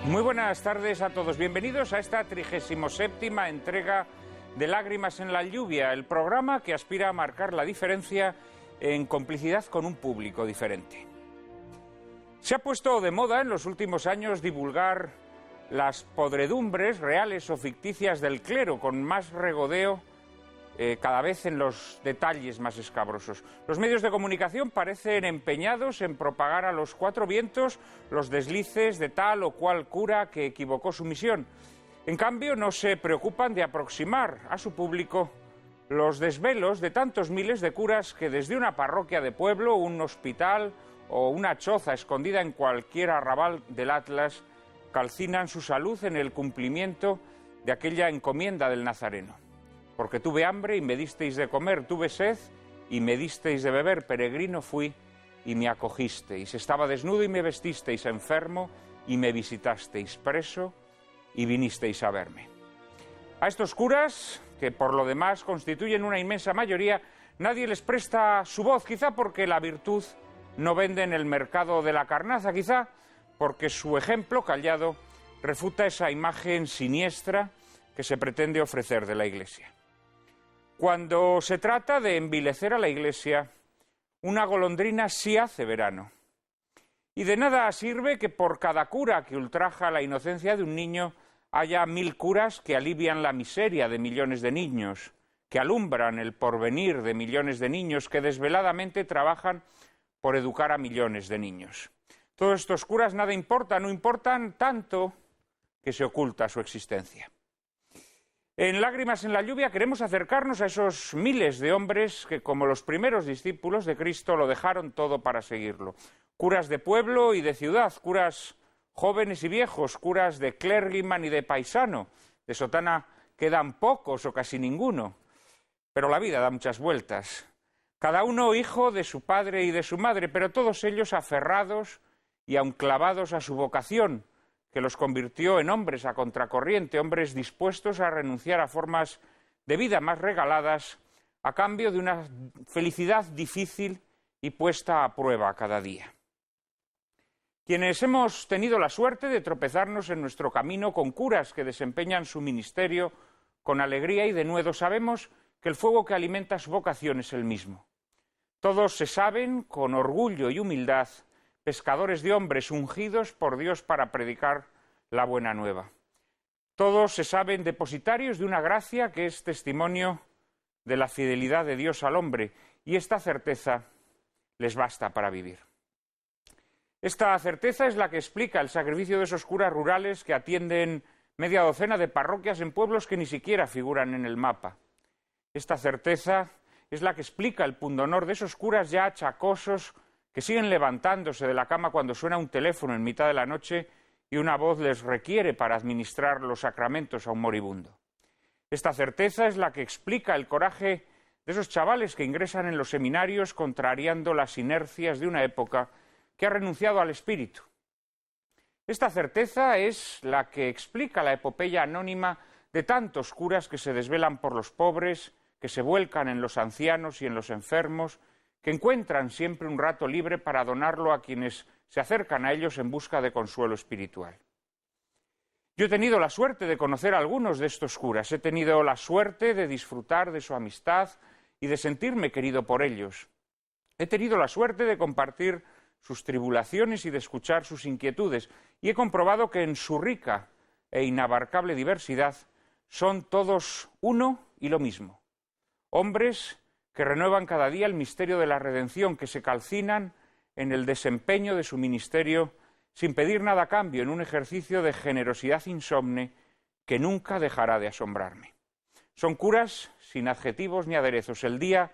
Muy buenas tardes a todos. Bienvenidos a esta 37ª entrega de Lágrimas en la lluvia, el programa que aspira a marcar la diferencia en complicidad con un público diferente. Se ha puesto de moda en los últimos años divulgar las podredumbres reales o ficticias del clero con más regodeo, cada vez en los detalles más escabrosos. Los medios de comunicación parecen empeñados en propagar a los cuatro vientos los deslices de tal o cual cura que equivocó su misión. En cambio, no se preocupan de aproximar a su público los desvelos de tantos miles de curas que desde una parroquia de pueblo, un hospital o una choza escondida en cualquier arrabal del Atlas calcinan su salud en el cumplimiento de aquella encomienda del Nazareno. Porque tuve hambre y me disteis de comer, tuve sed y me disteis de beber, peregrino fui y me acogisteis, estaba desnudo y me vestisteis, enfermo y me visitasteis, preso y vinisteis a verme. A estos curas, que por lo demás constituyen una inmensa mayoría, nadie les presta su voz, quizá porque la virtud no vende en el mercado de la carnaza, quizá porque su ejemplo callado refuta esa imagen siniestra que se pretende ofrecer de la Iglesia. Cuando se trata de envilecer a la Iglesia, una golondrina sí hace verano. Y de nada sirve que por cada cura que ultraja la inocencia de un niño haya 1000 curas que alivian la miseria de millones de niños, que alumbran el porvenir de millones de niños, que desveladamente trabajan por educar a millones de niños. Todos estos curas nada importan, no importan tanto que se oculta su existencia. En Lágrimas en la lluvia queremos acercarnos a esos miles de hombres que, como los primeros discípulos de Cristo, lo dejaron todo para seguirlo. Curas de pueblo y de ciudad, curas jóvenes y viejos, curas de clergyman y de paisano. De sotana quedan pocos o casi ninguno, pero la vida da muchas vueltas. Cada uno hijo de su padre y de su madre, pero todos ellos aferrados y aun clavados a su vocación, que los convirtió en hombres a contracorriente, hombres dispuestos a renunciar a formas de vida más regaladas a cambio de una felicidad difícil y puesta a prueba cada día. Quienes hemos tenido la suerte de tropezarnos en nuestro camino con curas que desempeñan su ministerio con alegría y denuedo, sabemos que el fuego que alimenta su vocación es el mismo. Todos se saben, con orgullo y humildad, pescadores de hombres ungidos por Dios para predicar la buena nueva. Todos se saben depositarios de una gracia que es testimonio de la fidelidad de Dios al hombre, y esta certeza les basta para vivir. Esta certeza es la que explica el sacrificio de esos curas rurales que atienden media docena de parroquias en pueblos que ni siquiera figuran en el mapa. Esta certeza es la que explica el pundonor de esos curas ya achacosos que siguen levantándose de la cama cuando suena un teléfono en mitad de la noche y una voz les requiere para administrar los sacramentos a un moribundo. Esta certeza es la que explica el coraje de esos chavales que ingresan en los seminarios contrariando las inercias de una época que ha renunciado al espíritu. Esta certeza es la que explica la epopeya anónima de tantos curas que se desvelan por los pobres, que se vuelcan en los ancianos y en los enfermos, que encuentran siempre un rato libre para donarlo a quienes se acercan a ellos en busca de consuelo espiritual. Yo he tenido la suerte de conocer a algunos de estos curas, he tenido la suerte de disfrutar de su amistad y de sentirme querido por ellos. He tenido la suerte de compartir sus tribulaciones y de escuchar sus inquietudes, y he comprobado que en su rica e inabarcable diversidad son todos uno y lo mismo. Hombres que renuevan cada día el misterio de la redención, que se calcinan en el desempeño de su ministerio sin pedir nada a cambio, en un ejercicio de generosidad insomne que nunca dejará de asombrarme. Son curas sin adjetivos ni aderezos. El día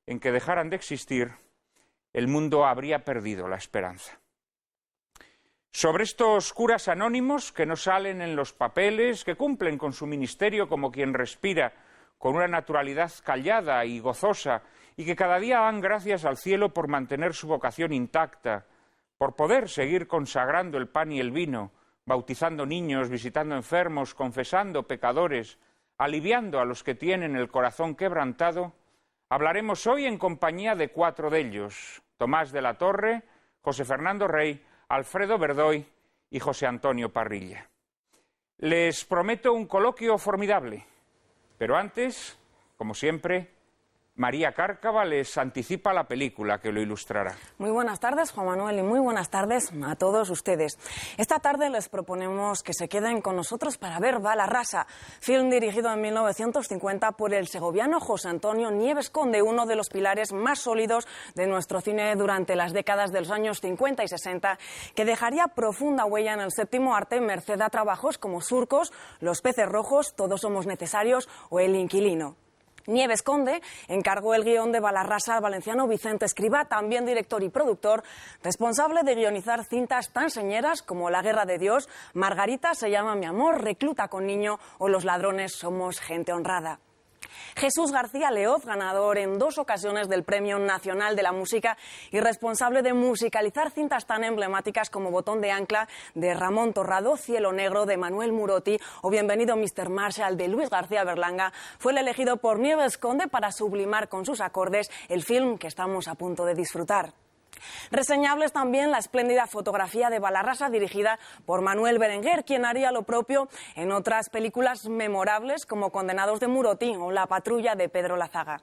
en que dejaran de existir, el mundo habría perdido la esperanza. Sobre estos curas anónimos que no salen en los papeles, que cumplen con su ministerio como quien respira, con una naturalidad callada y gozosa, y que cada día dan gracias al cielo por mantener su vocación intacta, por poder seguir consagrando el pan y el vino, bautizando niños, visitando enfermos, confesando pecadores, aliviando a los que tienen el corazón quebrantado, hablaremos hoy en compañía de 4 de ellos: Tomás de la Torre, José Fernando Rey, Alfredo Verdoy y José Antonio Parrilla. Les prometo un coloquio formidable, pero antes, como siempre, María Cárcava les anticipa la película que lo ilustrará. Muy buenas tardes, Juan Manuel, y muy buenas tardes a todos ustedes. Esta tarde les proponemos que se queden con nosotros para ver Bala Rasa, film dirigido en 1950 por el segoviano José Antonio Nieves Conde, uno de los pilares más sólidos de nuestro cine durante las décadas de los años 50 y 60, que dejaría profunda huella en el séptimo arte merced a trabajos como Surcos, Los peces rojos, Todos somos necesarios o El inquilino. Nieves Conde encargó el guión de Bala Rasa al valenciano Vicente Escrivá, también director y productor, responsable de guionizar cintas tan señeras como La guerra de Dios, Margarita se llama mi amor, Recluta con niño o Los ladrones somos gente honrada. Jesús García Leoz, ganador en 2 ocasiones del Premio Nacional de la Música y responsable de musicalizar cintas tan emblemáticas como Botón de ancla de Ramón Torrado, Cielo negro de Manuel Murotti o Bienvenido Mr. Marshall de Luis García Berlanga, fue el elegido por Nieves Conde para sublimar con sus acordes el film que estamos a punto de disfrutar. Reseñable es también la espléndida fotografía de Bala Rasa dirigida por Manuel Berenguer, quien haría lo propio en otras películas memorables como Condenados de Murotti o La patrulla de Pedro Lazaga.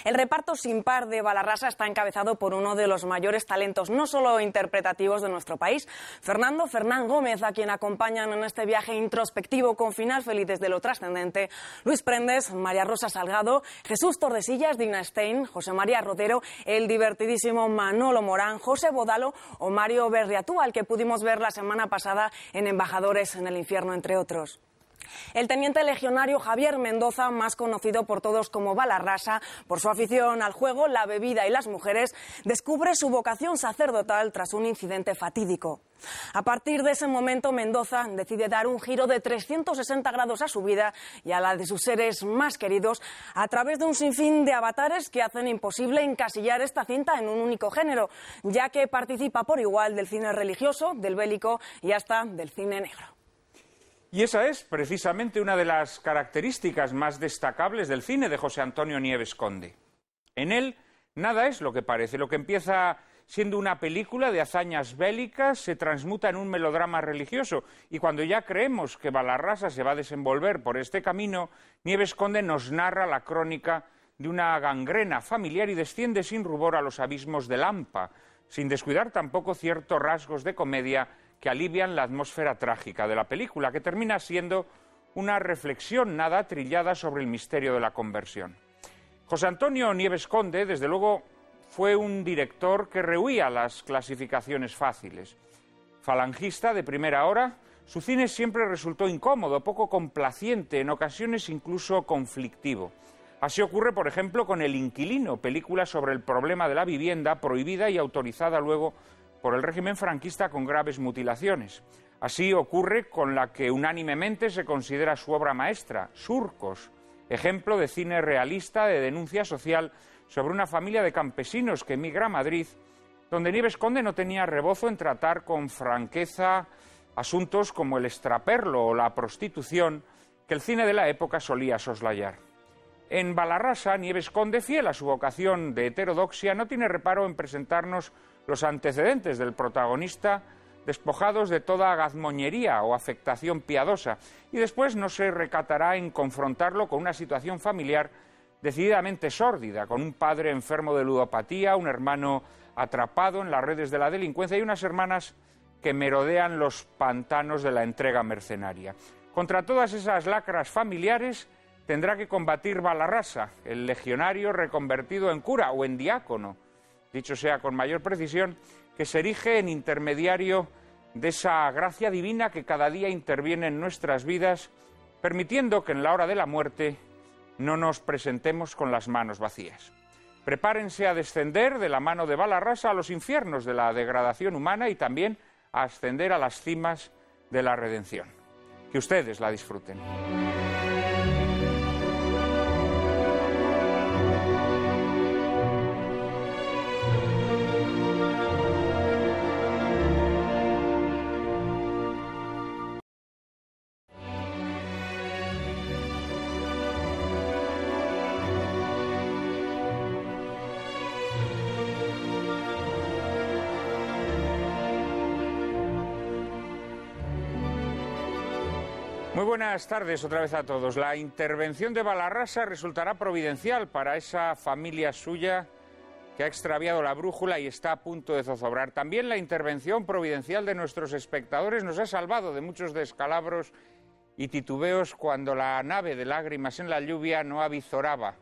El reparto sin par de Bala Rasa está encabezado por uno de los mayores talentos, no solo interpretativos de nuestro país, Fernán Gómez, a quien acompañan en este viaje introspectivo con final feliz desde lo trascendente, Luis Prendes, María Rosa Salgado, Jesús Tordesillas, Dina Stein, José María Rodero, el divertidísimo Manolo Morán, José Bodalo o Mario Berriatú, al que pudimos ver la semana pasada en Embajadores en el infierno, entre otros. El teniente legionario Javier Mendoza, más conocido por todos como Bala Rasa, por su afición al juego, la bebida y las mujeres, descubre su vocación sacerdotal tras un incidente fatídico. A partir de ese momento, Mendoza decide dar un giro de 360 grados a su vida y a la de sus seres más queridos a través de un sinfín de avatares que hacen imposible encasillar esta cinta en un único género, ya que participa por igual del cine religioso, del bélico y hasta del cine negro. Y esa es precisamente una de las características más destacables del cine de José Antonio Nieves Conde. En él nada es lo que parece. Lo que empieza siendo una película de hazañas bélicas se transmuta en un melodrama religioso, y cuando ya creemos que Bala Rasa se va a desenvolver por este camino, Nieves Conde nos narra la crónica de una gangrena familiar y desciende sin rubor a los abismos del hampa, sin descuidar tampoco ciertos rasgos de comedia que alivian la atmósfera trágica de la película, que termina siendo una reflexión nada trillada sobre el misterio de la conversión. José Antonio Nieves Conde, desde luego, fue un director que rehuía las clasificaciones fáciles. Falangista de primera hora, su cine siempre resultó incómodo, poco complaciente, en ocasiones incluso conflictivo. Así ocurre, por ejemplo, con El inquilino, película sobre el problema de la vivienda, prohibida y autorizada luego por el régimen franquista con graves mutilaciones. Así ocurre con la que unánimemente se considera su obra maestra, Surcos, ejemplo de cine realista de denuncia social sobre una familia de campesinos que emigra a Madrid, donde Nieves Conde no tenía rebozo en tratar con franqueza asuntos como el extraperlo o la prostitución que el cine de la época solía soslayar. En Bala Rasa, Nieves Conde, fiel a su vocación de heterodoxia, no tiene reparo en presentarnos los antecedentes del protagonista despojados de toda gazmoñería o afectación piadosa, y después no se recatará en confrontarlo con una situación familiar decididamente sórdida, con un padre enfermo de ludopatía, un hermano atrapado en las redes de la delincuencia y unas hermanas que merodean los pantanos de la entrega mercenaria. Contra todas esas lacras familiares tendrá que combatir Bala Rasa, el legionario reconvertido en cura o en diácono, dicho sea con mayor precisión, que se erige en intermediario de esa gracia divina que cada día interviene en nuestras vidas, permitiendo que en la hora de la muerte no nos presentemos con las manos vacías. Prepárense a descender de la mano de Bala Rasa a los infiernos de la degradación humana y también a ascender a las cimas de la redención. Que ustedes la disfruten. Muy buenas tardes otra vez a todos. La intervención de Balarrasa resultará providencial para esa familia suya que ha extraviado la brújula y está a punto de zozobrar. También la intervención providencial de nuestros espectadores nos ha salvado de muchos descalabros y titubeos cuando la nave de Lágrimas en la Lluvia no avizoraba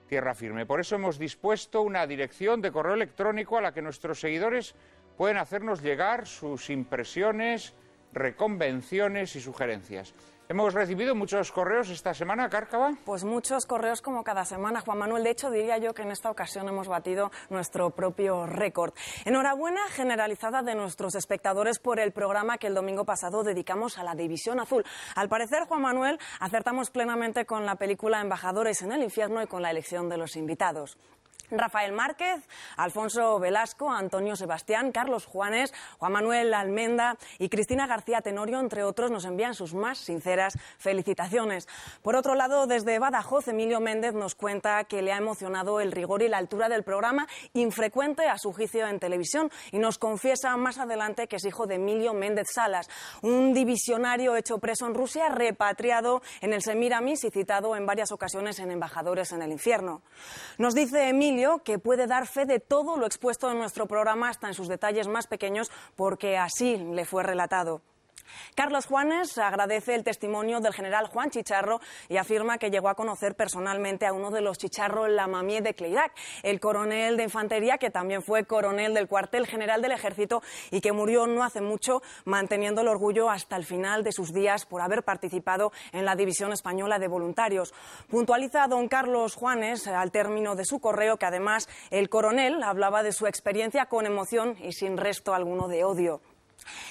tierra firme. Por eso hemos dispuesto una dirección de correo electrónico a la que nuestros seguidores pueden hacernos llegar sus impresiones, reconvenciones y sugerencias. Hemos recibido muchos correos esta semana, Cárcava. Pues muchos correos como cada semana, Juan Manuel. De hecho, diría yo que en esta ocasión hemos batido nuestro propio récord. Enhorabuena generalizada de nuestros espectadores por el programa que el domingo pasado dedicamos a la División Azul. Al parecer, Juan Manuel, acertamos plenamente con la película Embajadores en el Infierno y con la elección de los invitados. Rafael Márquez, Alfonso Velasco, Antonio Sebastián, Carlos Juanes, Juan Manuel Almenda y Cristina García Tenorio, entre otros, nos envían sus más sinceras felicitaciones. Por otro lado, desde Badajoz, Emilio Méndez nos cuenta que le ha emocionado el rigor y la altura del programa, infrecuente a su juicio en televisión, y nos confiesa más adelante que es hijo de Emilio Méndez Salas, un divisionario hecho preso en Rusia, repatriado en el Semiramis y citado en varias ocasiones en Embajadores en el Infierno. Nos dice Emilio que puede dar fe de todo lo expuesto en nuestro programa, hasta en sus detalles más pequeños, porque así le fue relatado. Carlos Juanes agradece el testimonio del general Juan Chicharro y afirma que llegó a conocer personalmente a uno de los Chicharro Lamamié de Cleirac, el coronel de infantería que también fue coronel del cuartel general del ejército y que murió no hace mucho, manteniendo el orgullo hasta el final de sus días por haber participado en la División Española de Voluntarios. Puntualiza a don Carlos Juanes al término de su correo que además el coronel hablaba de su experiencia con emoción y sin resto alguno de odio.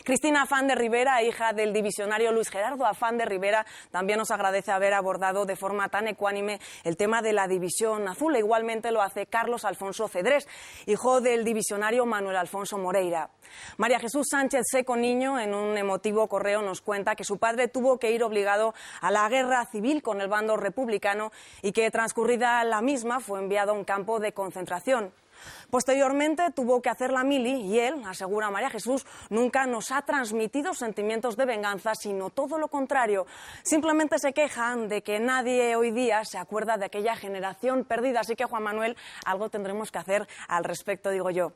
Cristina Afán de Rivera, hija del divisionario Luis Gerardo Afán de Rivera, también nos agradece haber abordado de forma tan ecuánime el tema de la División Azul. E igualmente lo hace Carlos Alfonso Cedrés, hijo del divisionario Manuel Alfonso Moreira. María Jesús Sánchez Seco Niño, en un emotivo correo, nos cuenta que su padre tuvo que ir obligado a la guerra civil con el bando republicano y que, transcurrida la misma, fue enviado a un campo de concentración. Posteriormente tuvo que hacer la mili y él, asegura María Jesús, nunca nos ha transmitido sentimientos de venganza, sino todo lo contrario. Simplemente se quejan de que nadie hoy día se acuerda de aquella generación perdida. Así que, Juan Manuel, algo tendremos que hacer al respecto, digo yo.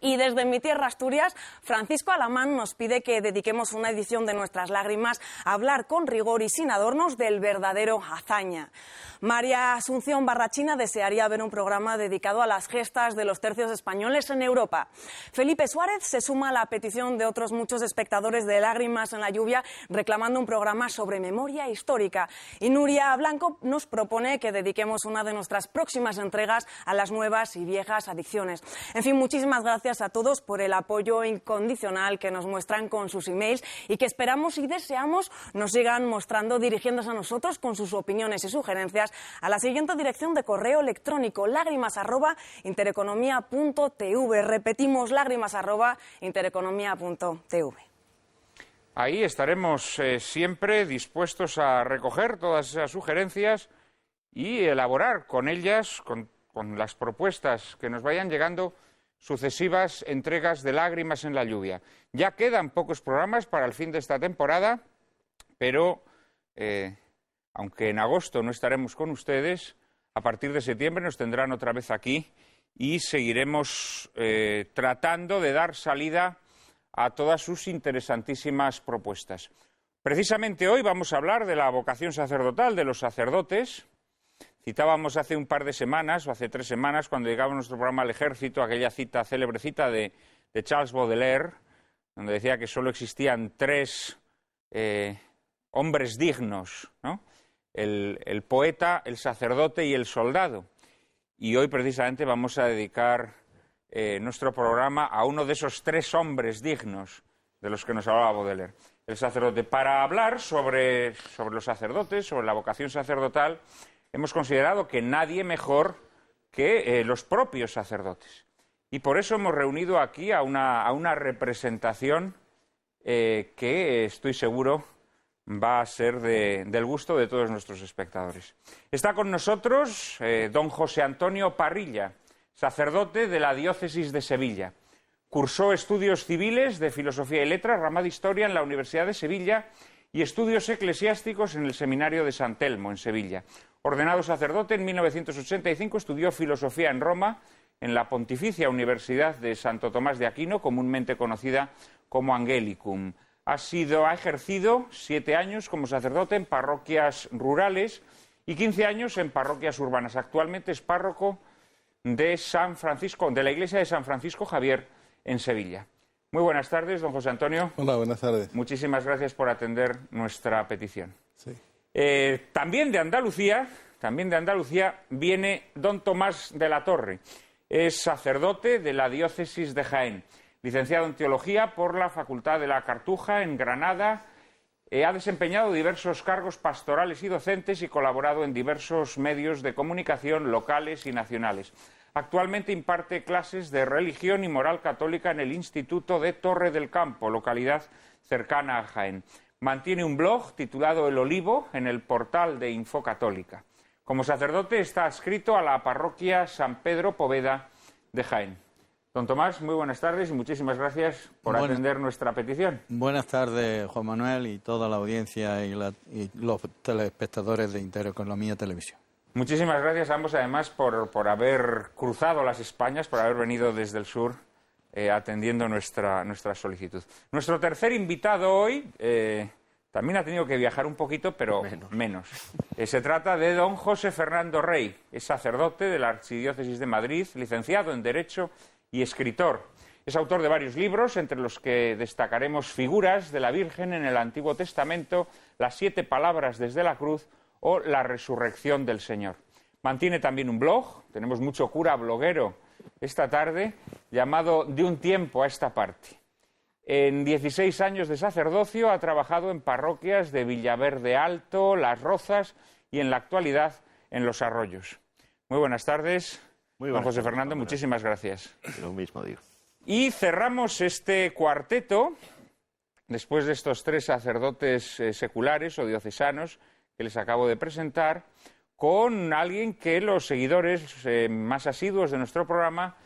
Y desde mi tierra, Asturias, Francisco Alamán nos pide que dediquemos una edición de Nuestras Lágrimas a hablar con rigor y sin adornos del verdadero Azaña. María Asunción Barrachina desearía ver un programa dedicado a las gestas de los tercios españoles en Europa. Felipe Suárez se suma a la petición de otros muchos espectadores de Lágrimas en la Lluvia, reclamando un programa sobre memoria histórica. Y Nuria Blanco nos propone que dediquemos una de nuestras próximas entregas a las nuevas y viejas adicciones. En fin, muchísimas gracias a todos por el apoyo incondicional que nos muestran con sus emails y que esperamos y deseamos nos sigan mostrando, dirigiéndose a nosotros con sus opiniones y sugerencias a la siguiente dirección de correo electrónico: lágrimas@intereconomia.tv. Repetimos, lágrimas@intereconomia.tv. Ahí estaremos siempre dispuestos a recoger todas esas sugerencias y elaborar con ellas, con las propuestas que nos vayan llegando, sucesivas entregas de Lágrimas en la Lluvia. Ya quedan pocos programas para el fin de esta temporada, pero aunque en agosto no estaremos con ustedes, a partir de septiembre nos tendrán otra vez aquí y seguiremos tratando de dar salida a todas sus interesantísimas propuestas. Precisamente hoy vamos a hablar de la vocación sacerdotal, de los sacerdotes. Citábamos hace un par de semanas, o hace 3 semanas, cuando llegaba nuestro programa al Ejército, aquella célebre cita de Charles Baudelaire, donde decía que solo existían 3 hombres dignos, ¿no? El poeta, el sacerdote y el soldado. Y hoy precisamente vamos a dedicar nuestro programa a uno de esos 3 hombres dignos de los que nos hablaba Baudelaire, el sacerdote. Para hablar sobre los sacerdotes, sobre la vocación sacerdotal, hemos considerado que nadie mejor que los propios sacerdotes. Y por eso hemos reunido aquí a una representación que estoy seguro va a ser del gusto de todos nuestros espectadores. Está con nosotros don José Antonio Parrilla, sacerdote de la diócesis de Sevilla. Cursó estudios civiles de Filosofía y Letras, rama de Historia en la Universidad de Sevilla y estudios eclesiásticos en el Seminario de San Telmo, en Sevilla. Ordenado sacerdote, en 1985 estudió filosofía en Roma, en la Pontificia Universidad de Santo Tomás de Aquino, comúnmente conocida como Angelicum. Ha ejercido 7 años como sacerdote en parroquias rurales y 15 años en parroquias urbanas. Actualmente es párroco de San Francisco, de la iglesia de San Francisco Javier en Sevilla. Muy buenas tardes, don José Antonio. Hola, buenas tardes. Muchísimas gracias por atender nuestra petición. Sí. También de Andalucía viene don Tomás de la Torre. Es sacerdote de la diócesis de Jaén, licenciado en Teología por la Facultad de la Cartuja en Granada. Ha desempeñado diversos cargos pastorales y docentes y colaborado en diversos medios de comunicación locales y nacionales. Actualmente imparte clases de religión y moral católica en el Instituto de Torre del Campo, localidad cercana a Jaén. Mantiene un blog titulado El Olivo en el portal de Infocatólica. Como sacerdote está adscrito a la parroquia San Pedro Poveda de Jaén. Don Tomás, muy buenas tardes y muchísimas gracias por atender nuestra petición. Buenas tardes, Juan Manuel, y toda la audiencia y los telespectadores de Intereconomía Televisión. Muchísimas gracias a ambos, además, por haber cruzado las Españas, por haber venido desde el sur atendiendo nuestra solicitud. Nuestro tercer invitado hoy también ha tenido que viajar un poquito, pero menos. Se trata de don José Fernando Rey. Es sacerdote de la Archidiócesis de Madrid, licenciado en Derecho y escritor. Es autor de varios libros, entre los que destacaremos Figuras de la Virgen en el Antiguo Testamento, Las 7 palabras desde la cruz o La resurrección del Señor. Mantiene también un blog, tenemos mucho cura bloguero esta tarde, llamado De un tiempo a esta parte. En 16 años de sacerdocio ha trabajado en parroquias de Villaverde Alto, Las Rozas y en la actualidad en Los Arroyos. Muy buenas tardes. Muy buenas don José tardes, Fernando, muchísimas gracias. Lo mismo digo. Y cerramos este cuarteto, después de estos 3 sacerdotes seculares o diocesanos que les acabo de presentar, con alguien que los seguidores más asiduos de nuestro programa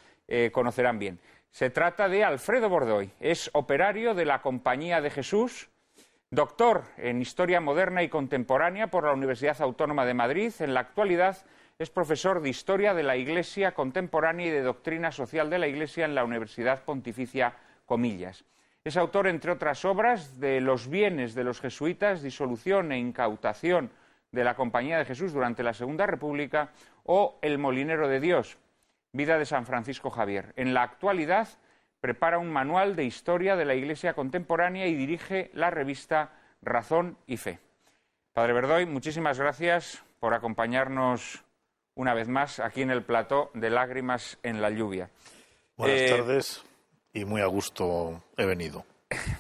conocerán bien. Se trata de Alfredo Bordoy. Es operario de la Compañía de Jesús, doctor en Historia Moderna y Contemporánea por la Universidad Autónoma de Madrid. En la actualidad es profesor de Historia de la Iglesia Contemporánea y de Doctrina Social de la Iglesia en la Universidad Pontificia Comillas. Es autor, entre otras obras, de Los bienes de los jesuitas, disolución e incautación de la Compañía de Jesús durante la Segunda República, o El molinero de Dios, vida de San Francisco Javier. En la actualidad prepara un manual de historia de la Iglesia contemporánea y dirige la revista Razón y Fe. Padre Bordoy, muchísimas gracias por acompañarnos una vez más aquí en el plató de Lágrimas en la Lluvia. Buenas tardes y muy a gusto he venido.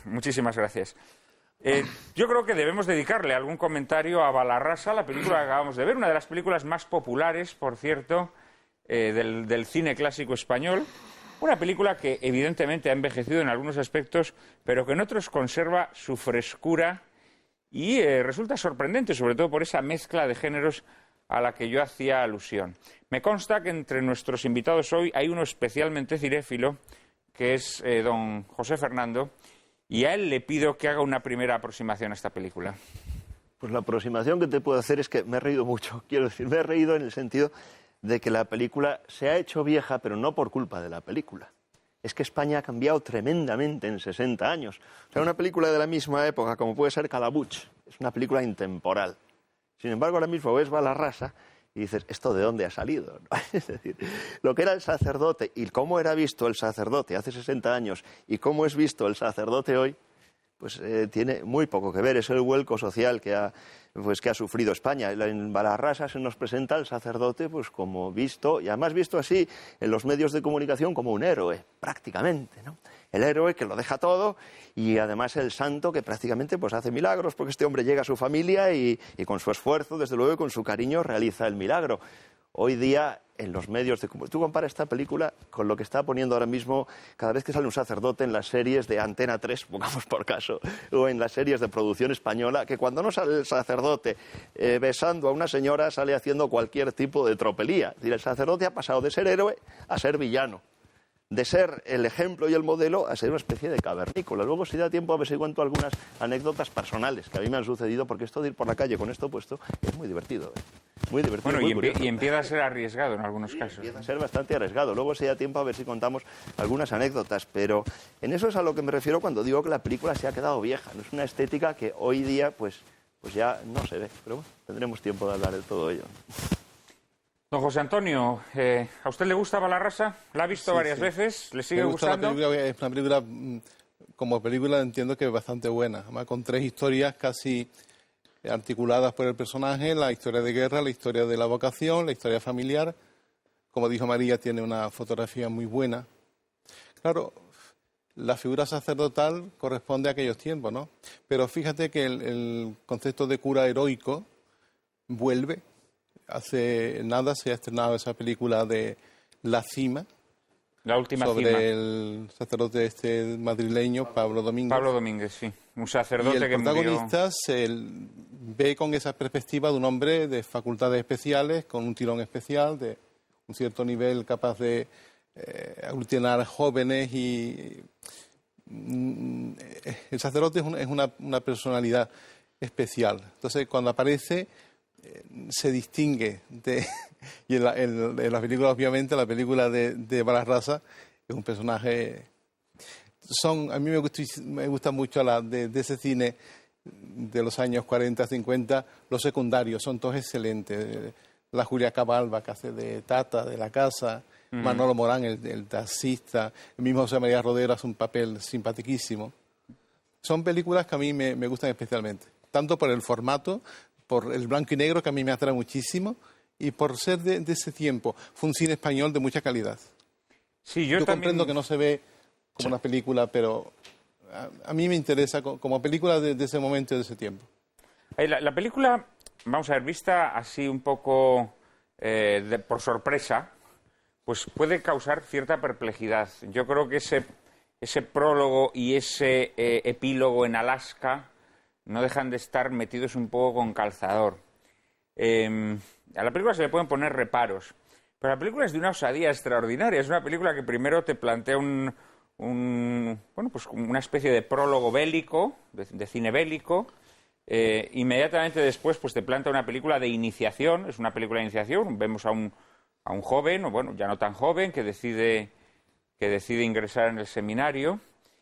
Muchísimas gracias. Yo creo que debemos dedicarle algún comentario a Balarrasa, la película que acabamos de ver, una de las películas más populares, por cierto, del cine clásico español. Una película que evidentemente ha envejecido en algunos aspectos, pero que en otros conserva su frescura y resulta sorprendente, sobre todo por esa mezcla de géneros a la que yo hacía alusión. Me consta que entre nuestros invitados hoy hay uno especialmente cinéfilo, que es don José Fernando, y a él le pido que haga una primera aproximación a esta película. Pues la aproximación que te puedo hacer es que me he reído mucho. Quiero decir, me he reído en el sentido de que la película se ha hecho vieja, pero no por culpa de la película. Es que España ha cambiado tremendamente en 60 años. O sea, una película de la misma época, como puede ser Calabuch, es una película intemporal. Sin embargo, ahora mismo ves Balarrasa y dices, ¿esto de dónde ha salido? Es decir, lo que era el sacerdote y cómo era visto el sacerdote hace 60 años y cómo es visto el sacerdote hoy, pues tiene muy poco que ver. Es el vuelco social que ha sufrido España. En Balarrasa se nos presenta al sacerdote pues como visto, y además visto así en los medios de comunicación, como un héroe, prácticamente, ¿no? El héroe que lo deja todo y además el santo que prácticamente pues hace milagros, porque este hombre llega a su familia y con su esfuerzo, desde luego, y con su cariño realiza el milagro. Hoy día, en los medios de comunicación, tú comparas esta película con lo que está poniendo ahora mismo cada vez que sale un sacerdote en las series de Antena 3, pongamos por caso, o en las series de producción española, que cuando no sale el sacerdote besando a una señora, sale haciendo cualquier tipo de tropelía. Es decir, el sacerdote ha pasado de ser héroe a ser villano. de ser el ejemplo y el modelo a ser una especie de cavernícola. Luego, si da tiempo, a ver si cuento algunas anécdotas personales que a mí me han sucedido, porque esto de ir por la calle con esto puesto es muy divertido. Muy divertido. Bueno, muy y curioso. empieza a ser arriesgado en algunos casos. Empieza a ser bastante arriesgado. Luego, si da tiempo, a ver si contamos algunas anécdotas. Pero en eso es a lo que me refiero cuando digo que la película se ha quedado vieja. No es una estética que hoy día, pues ya no se ve. Pero bueno, tendremos tiempo de hablar de todo ello. Don José Antonio, ¿a usted le gusta Balarrasa? ¿La ha visto varias veces? ¿Le sigue Me gusta gustando? La película, es una película, como película entiendo que es bastante buena, además con 3 historias casi articuladas por el personaje, la historia de guerra, la historia de la vocación, la historia familiar. Como dijo María, tiene una fotografía muy buena. Claro, la figura sacerdotal corresponde a aquellos tiempos, ¿no? Pero fíjate que el concepto de cura heroico vuelve. Hace nada se ha estrenado esa película de La Cima. La última sobre cima. El sacerdote madrileño, Pablo Domínguez. Pablo Domínguez, sí. Un sacerdote y el que protagonista se ve con esa perspectiva de un hombre de facultades especiales, con un tirón especial, de un cierto nivel, capaz de aglutinar jóvenes y... el sacerdote es una personalidad especial. Entonces, cuando aparece, se distingue y en la película, obviamente, la película de Balarrasa es un personaje... a mí me gusta mucho de ese cine de los años 40, 50, los secundarios, son todos excelentes. La Julia Cabalba, que hace de Tata, de la casa, Manolo Morán, el taxista, el mismo José María Rodero hace un papel simpaticísimo. Son películas que a mí me gustan especialmente, tanto por el formato, por el blanco y negro, que a mí me atrae muchísimo, y por ser de ese tiempo. Fue un cine español de mucha calidad. Sí, yo también... comprendo que no se ve como una película, pero a mí me interesa como película de ese momento y de ese tiempo. La película, vamos a ver, vista así un poco por sorpresa, pues puede causar cierta perplejidad. Yo creo que ese prólogo y ese epílogo en Alaska no dejan de estar metidos un poco con calzador. A la película se le pueden poner reparos, pero la película es de una osadía extraordinaria. Es una película que primero te plantea pues una especie de prólogo bélico, de cine bélico. Inmediatamente después pues te plantea una película de iniciación. Es una película de iniciación. Vemos a un joven, o bueno, ya no tan joven, que decide ingresar en el seminario.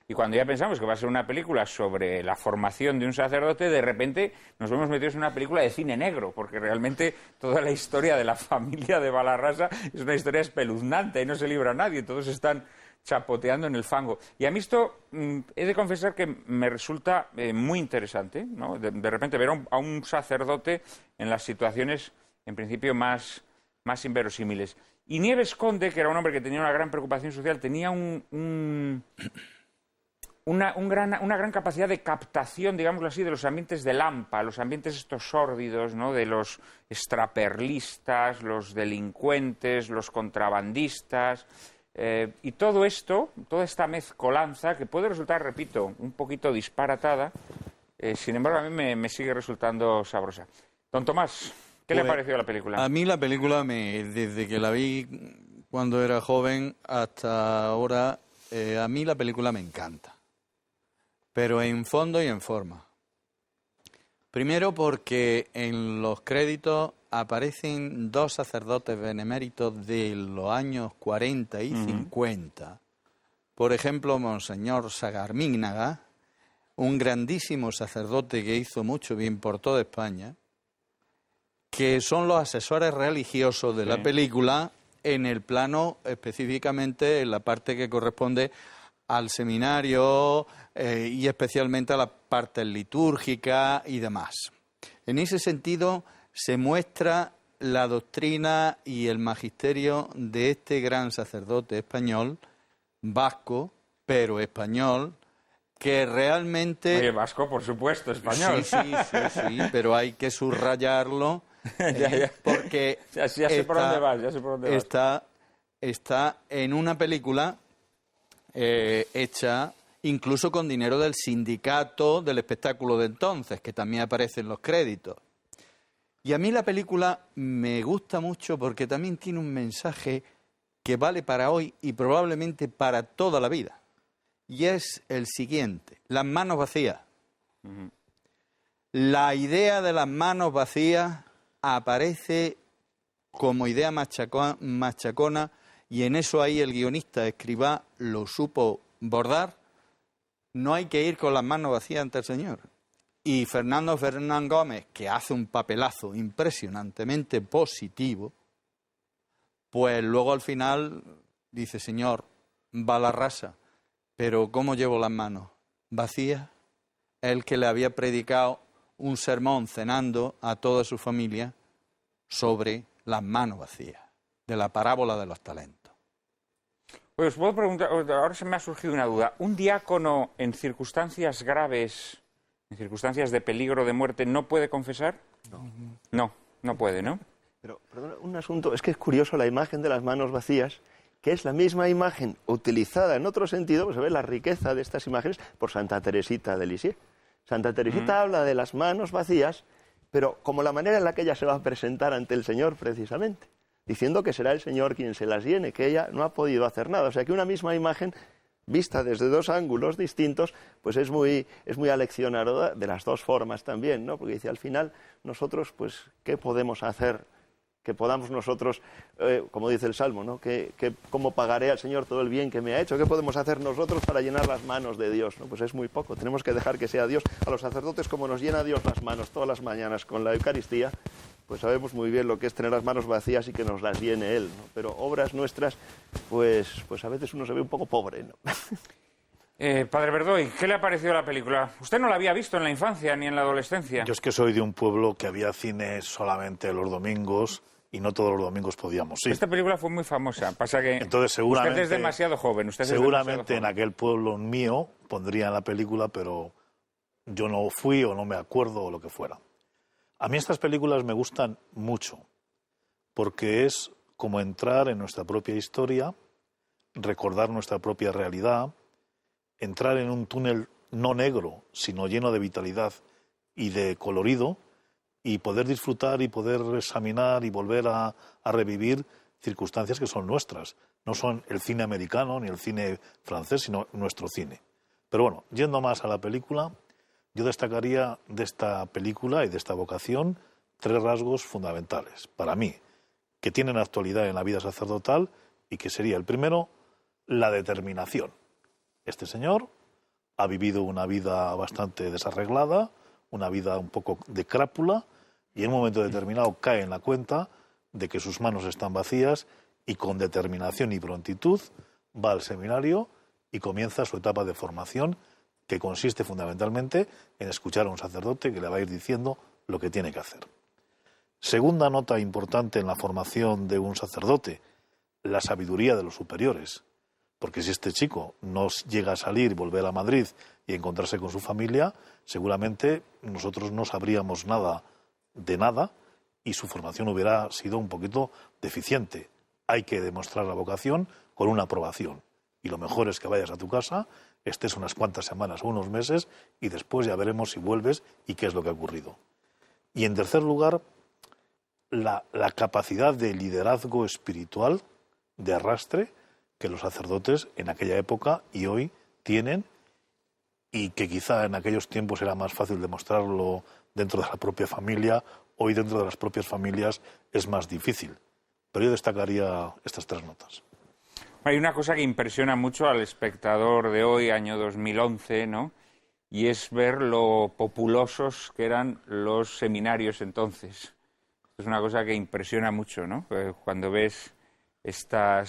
Y cuando ya pensamos que va a ser una película sobre la formación de un sacerdote, de repente nos vemos metidos en una película de cine negro, porque realmente toda la historia de la familia de Balarrasa es una historia espeluznante y no se libra a nadie, todos están chapoteando en el fango. Y a mí esto, he de confesar que me resulta muy interesante, ¿no? De repente ver a un sacerdote en las situaciones, en principio, más inverosímiles. Y Nieves Conde, que era un hombre que tenía una gran preocupación social, tenía una gran capacidad de captación, digámoslo así, de los ambientes de Lampa, los ambientes estos sórdidos, ¿no? De los extraperlistas, los delincuentes, los contrabandistas, y todo esto, toda esta mezcolanza, que puede resultar, repito, un poquito disparatada, sin embargo a mí me sigue resultando sabrosa. Don Tomás, ¿qué le ha parecido la película? A mí la película, desde que la vi cuando era joven hasta ahora, a mí la película me encanta. Pero en fondo y en forma. Primero porque en los créditos aparecen 2 sacerdotes beneméritos de los años 40 y 50. Por ejemplo, Monseñor Sagarmínaga, un grandísimo sacerdote que hizo mucho bien por toda España, que son los asesores religiosos de la película en el plano, específicamente en la parte que corresponde al seminario y especialmente a la parte litúrgica y demás. En ese sentido se muestra la doctrina y el magisterio de este gran sacerdote español, vasco, pero español, que realmente... Oye, vasco, por supuesto, español. Sí, pero hay que subrayarlo porque ya sé por dónde vas, está en una película hecha incluso con dinero del sindicato del espectáculo de entonces, que también aparece en los créditos. Y a mí la película me gusta mucho porque también tiene un mensaje que vale para hoy y probablemente para toda la vida. Y es el siguiente: las manos vacías. La idea de las manos vacías aparece como idea machacona, y en eso ahí el guionista Escrivá lo supo bordar. No hay que ir con las manos vacías ante el Señor. Y Fernando Fernán Gómez, que hace un papelazo impresionantemente positivo, pues luego al final dice: Señor, va la raza, pero ¿cómo llevo las manos? ¿Vacías? Él que le había predicado un sermón cenando a toda su familia sobre las manos vacías, de la parábola de los talentos. Pues os puedo preguntar, ahora se me ha surgido una duda. ¿Un diácono en circunstancias graves, en circunstancias de peligro de muerte, no puede confesar? No, no puede, ¿no? Pero, perdona, un asunto, es que es curioso la imagen de las manos vacías, que es la misma imagen utilizada en otro sentido, pues se ve la riqueza de estas imágenes por Santa Teresita de Lisieux. Santa Teresita habla de las manos vacías, pero como la manera en la que ella se va a presentar ante el Señor precisamente, diciendo que será el Señor quien se las llene, que ella no ha podido hacer nada. O sea que una misma imagen, vista desde dos ángulos distintos, pues es muy aleccionadora de las dos formas también, ¿no? Porque dice, al final, nosotros, pues, ¿qué podemos hacer? Que podamos nosotros, como dice el Salmo, ¿no? ¿Cómo pagaré al Señor todo el bien que me ha hecho? ¿Qué podemos hacer nosotros para llenar las manos de Dios? ¿No? Pues es muy poco. Tenemos que dejar que sea Dios. A los sacerdotes, como nos llena Dios las manos todas las mañanas con la Eucaristía, pues sabemos muy bien lo que es tener las manos vacías y que nos las llene Él, ¿no? Pero obras nuestras, pues a veces uno se ve un poco pobre, ¿no? Padre Verdoy, ¿qué le ha parecido la película? Usted no la había visto en la infancia ni en la adolescencia. Yo es que soy de un pueblo que había cine solamente los domingos y no todos los domingos podíamos ir. Esta película fue muy famosa, pasa que entonces, seguramente, usted es demasiado joven. Seguramente en aquel pueblo mío pondrían la película, pero yo no fui o no me acuerdo o lo que fuera. A mí estas películas me gustan mucho, porque es como entrar en nuestra propia historia, recordar nuestra propia realidad, entrar en un túnel no negro, sino lleno de vitalidad y de colorido, y poder disfrutar y poder examinar y volver a revivir circunstancias que son nuestras. No son el cine americano ni el cine francés, sino nuestro cine. Pero bueno, yendo más a la película, yo destacaría de esta película y de esta vocación 3 rasgos fundamentales, para mí, que tienen actualidad en la vida sacerdotal y que sería el primero, la determinación. Este señor ha vivido una vida bastante desarreglada, una vida un poco de crápula, y en un momento determinado cae en la cuenta de que sus manos están vacías y con determinación y prontitud va al seminario y comienza su etapa de formación, que consiste fundamentalmente en escuchar a un sacerdote que le va a ir diciendo lo que tiene que hacer. Segunda nota importante en la formación de un sacerdote, la sabiduría de los superiores. Porque si este chico no llega a salir, volver a Madrid y encontrarse con su familia, seguramente nosotros no sabríamos nada de nada y su formación hubiera sido un poquito deficiente. Hay que demostrar la vocación con una aprobación. Y lo mejor es que vayas a tu casa, estés unas cuantas semanas o unos meses y después ya veremos si vuelves y qué es lo que ha ocurrido. Y en tercer lugar, la capacidad de liderazgo espiritual, de arrastre, que los sacerdotes en aquella época y hoy tienen, y que quizá en aquellos tiempos era más fácil demostrarlo dentro de la propia familia, hoy dentro de las propias familias es más difícil. Pero yo destacaría estas 3 notas. Hay una cosa que impresiona mucho al espectador de hoy, año 2011, ¿no? Y es ver lo populosos que eran los seminarios entonces. Es una cosa que impresiona mucho, ¿no? Cuando ves ese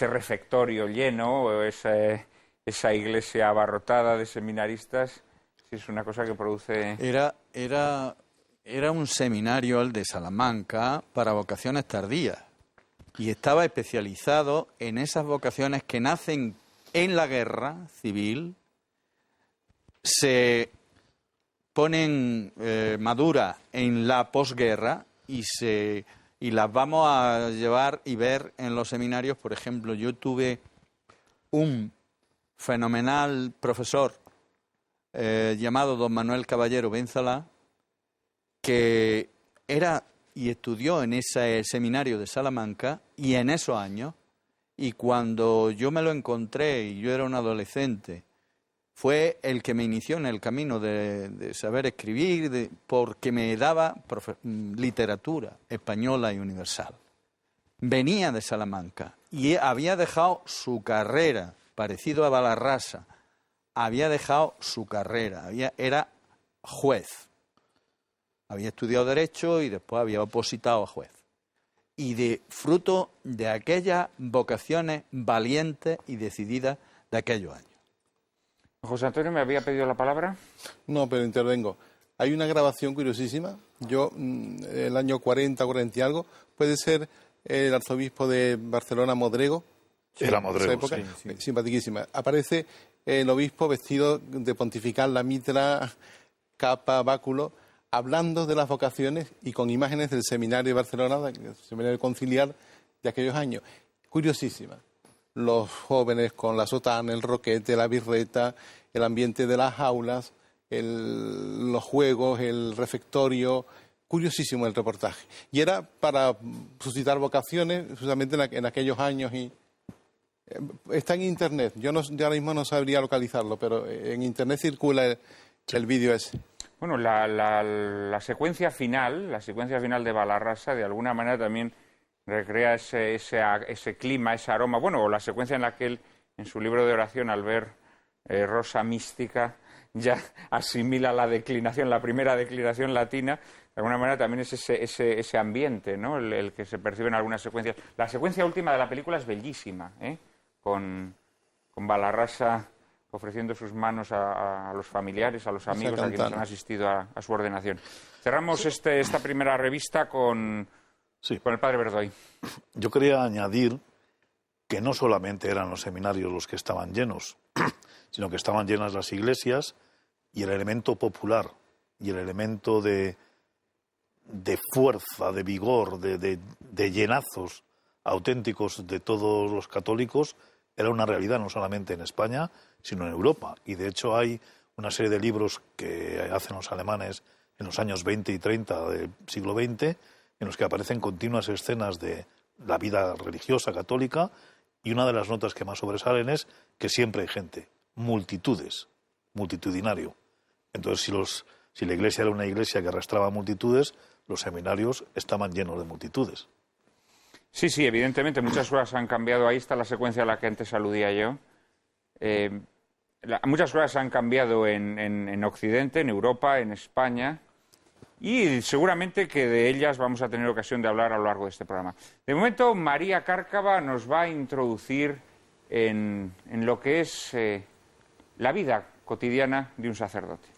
refectorio lleno, o esa iglesia abarrotada de seminaristas, sí es una cosa que produce... Era un seminario, el de Salamanca, para vocaciones tardías. Y estaba especializado en esas vocaciones que nacen en la guerra civil, se ponen maduras en la posguerra y las vamos a llevar y ver en los seminarios. Por ejemplo, yo tuve un fenomenal profesor llamado don Manuel Caballero Benzala, que era y estudió en ese seminario de Salamanca, y en esos años, y cuando yo me lo encontré y yo era un adolescente, fue el que me inició en el camino de saber escribir, porque me daba literatura española y universal. Venía de Salamanca y había dejado su carrera, parecido a Balarrasa, había dejado su carrera, era juez. Había estudiado Derecho y después había opositado a juez. Y de fruto de aquellas vocaciones valientes y decididas de aquellos años. José Antonio, ¿me había pedido la palabra? No, pero intervengo. Hay una grabación curiosísima. Yo, el año 40 y algo, puede ser el arzobispo de Barcelona, Modrego. Era Modrego, esa época, sí. Simpaticísima. Aparece el obispo vestido de pontifical, la mitra, capa, báculo, hablando de las vocaciones y con imágenes del seminario de Barcelona, el seminario conciliar de aquellos años. Curiosísima. Los jóvenes con la sotana, el roquete, la birreta, el ambiente de las aulas, los juegos, el refectorio. Curiosísimo el reportaje. Y era para suscitar vocaciones, justamente en aquellos años. Y está en Internet. Yo ahora mismo no sabría localizarlo, pero en Internet circula el vídeo ese. Bueno, la secuencia final de Balarrasa, de alguna manera también recrea ese clima, ese aroma. Bueno, o la secuencia en la que él, en su libro de oración, al ver Rosa Mística, ya asimila la primera declinación latina. De alguna manera también es ese ambiente, ¿no? El que se percibe en algunas secuencias. La secuencia última de la película es bellísima, con Balarrasa ofreciendo sus manos a los familiares, a los amigos, a quienes han asistido a su ordenación. Cerramos esta primera revista con el padre Verdoy. Yo quería añadir que no solamente eran los seminarios los que estaban llenos, sino que estaban llenas las iglesias, y el elemento popular y el elemento de fuerza, de vigor, de llenazos auténticos de todos los católicos era una realidad no solamente en España, sino en Europa. Y de hecho hay una serie de libros que hacen los alemanes en los años 20 y 30 del siglo XX, en los que aparecen continuas escenas de la vida religiosa católica, y una de las notas que más sobresalen es que siempre hay gente, multitudes, multitudinario. Entonces, si la iglesia era una iglesia que arrastraba multitudes, los seminarios estaban llenos de multitudes. Sí, evidentemente muchas cosas han cambiado. Ahí está la secuencia a la que antes aludía yo. Muchas cosas han cambiado en Occidente, en Europa, en España, y seguramente que de ellas vamos a tener ocasión de hablar a lo largo de este programa. De momento, María Cárcava nos va a introducir en lo que es la vida cotidiana de un sacerdote.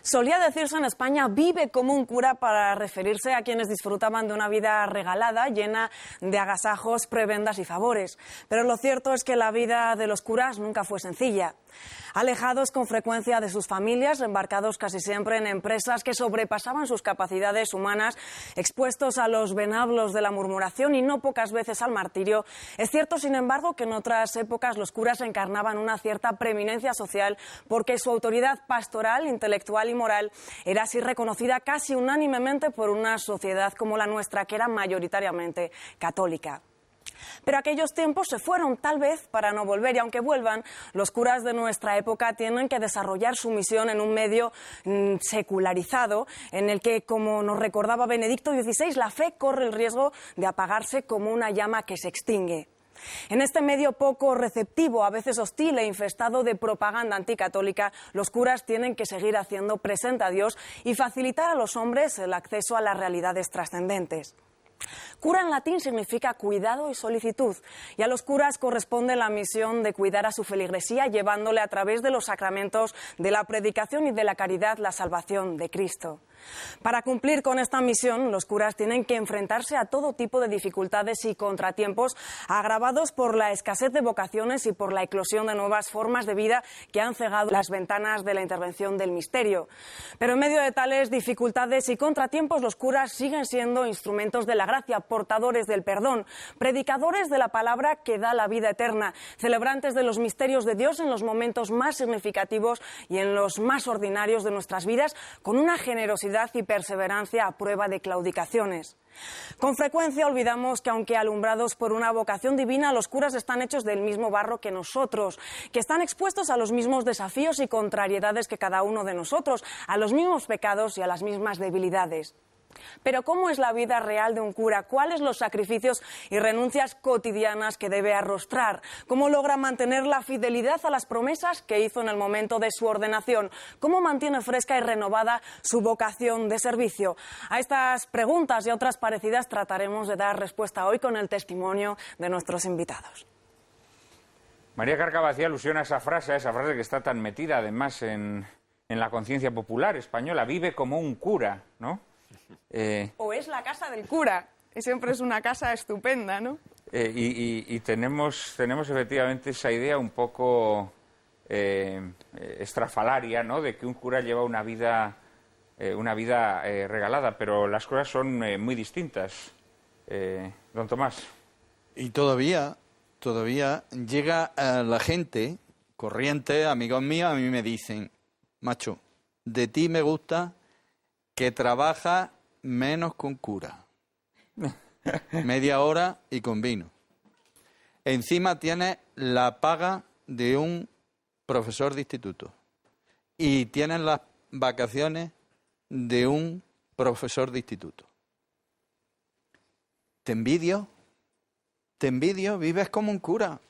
Solía decirse en España, vive como un cura, para referirse a quienes disfrutaban de una vida regalada, llena de agasajos, prebendas y favores. Pero lo cierto es que la vida de los curas nunca fue sencilla. Alejados con frecuencia de sus familias, embarcados casi siempre en empresas que sobrepasaban sus capacidades humanas, expuestos a los venablos de la murmuración y no pocas veces al martirio, es cierto, sin embargo, que en otras épocas los curas encarnaban una cierta preeminencia social, porque su autoridad pastoral, intelectual y moral era así reconocida casi unánimemente por una sociedad como la nuestra, que era mayoritariamente católica. Pero aquellos tiempos se fueron, tal vez para no volver, y aunque vuelvan, los curas de nuestra época tienen que desarrollar su misión en un medio secularizado, en el que, como nos recordaba Benedicto XVI, la fe corre el riesgo de apagarse como una llama que se extingue. En este medio poco receptivo, a veces hostil e infestado de propaganda anticatólica, los curas tienen que seguir haciendo presente a Dios y facilitar a los hombres el acceso a las realidades trascendentes. Cura en latín significa cuidado y solicitud, y a los curas corresponde la misión de cuidar a su feligresía, llevándole a través de los sacramentos, de la predicación y de la caridad la salvación de Cristo. Para cumplir con esta misión, los curas tienen que enfrentarse a todo tipo de dificultades y contratiempos agravados por la escasez de vocaciones y por la eclosión de nuevas formas de vida que han cegado las ventanas de la intervención del misterio. Pero en medio de tales dificultades y contratiempos, los curas siguen siendo instrumentos de la gracia, portadores del perdón, predicadores de la palabra que da la vida eterna, celebrantes de los misterios de Dios en los momentos más significativos y en los más ordinarios de nuestras vidas, con una generosidad y perseverancia a prueba de claudicaciones. Con frecuencia olvidamos que, aunque alumbrados por una vocación divina, los curas están hechos del mismo barro que nosotros, que están expuestos a los mismos desafíos y contrariedades que cada uno de nosotros, a los mismos pecados y a las mismas debilidades. Pero ¿cómo es la vida real de un cura? ¿Cuáles los sacrificios y renuncias cotidianas que debe arrostrar? ¿Cómo logra mantener la fidelidad a las promesas que hizo en el momento de su ordenación? ¿Cómo mantiene fresca y renovada su vocación de servicio? A estas preguntas y a otras parecidas trataremos de dar respuesta hoy con el testimonio de nuestros invitados. María Carcava hacía alusión a esa frase que está tan metida además en la conciencia popular española, vive como un cura, ¿no? O es la casa del cura, y siempre es una casa estupenda, ¿no? Y tenemos efectivamente esa idea un poco estrafalaria, ¿no?, de que un cura lleva una vida regalada, pero las cosas son muy distintas. Don Tomás. Y todavía llega a la gente corriente, amigos míos, a mí me dicen, macho, de ti me gusta que trabaja menos con cura. Media hora y con vino. Encima tienes la paga de un profesor de instituto. Y tienes las vacaciones de un profesor de instituto. Te envidio, vives como un cura.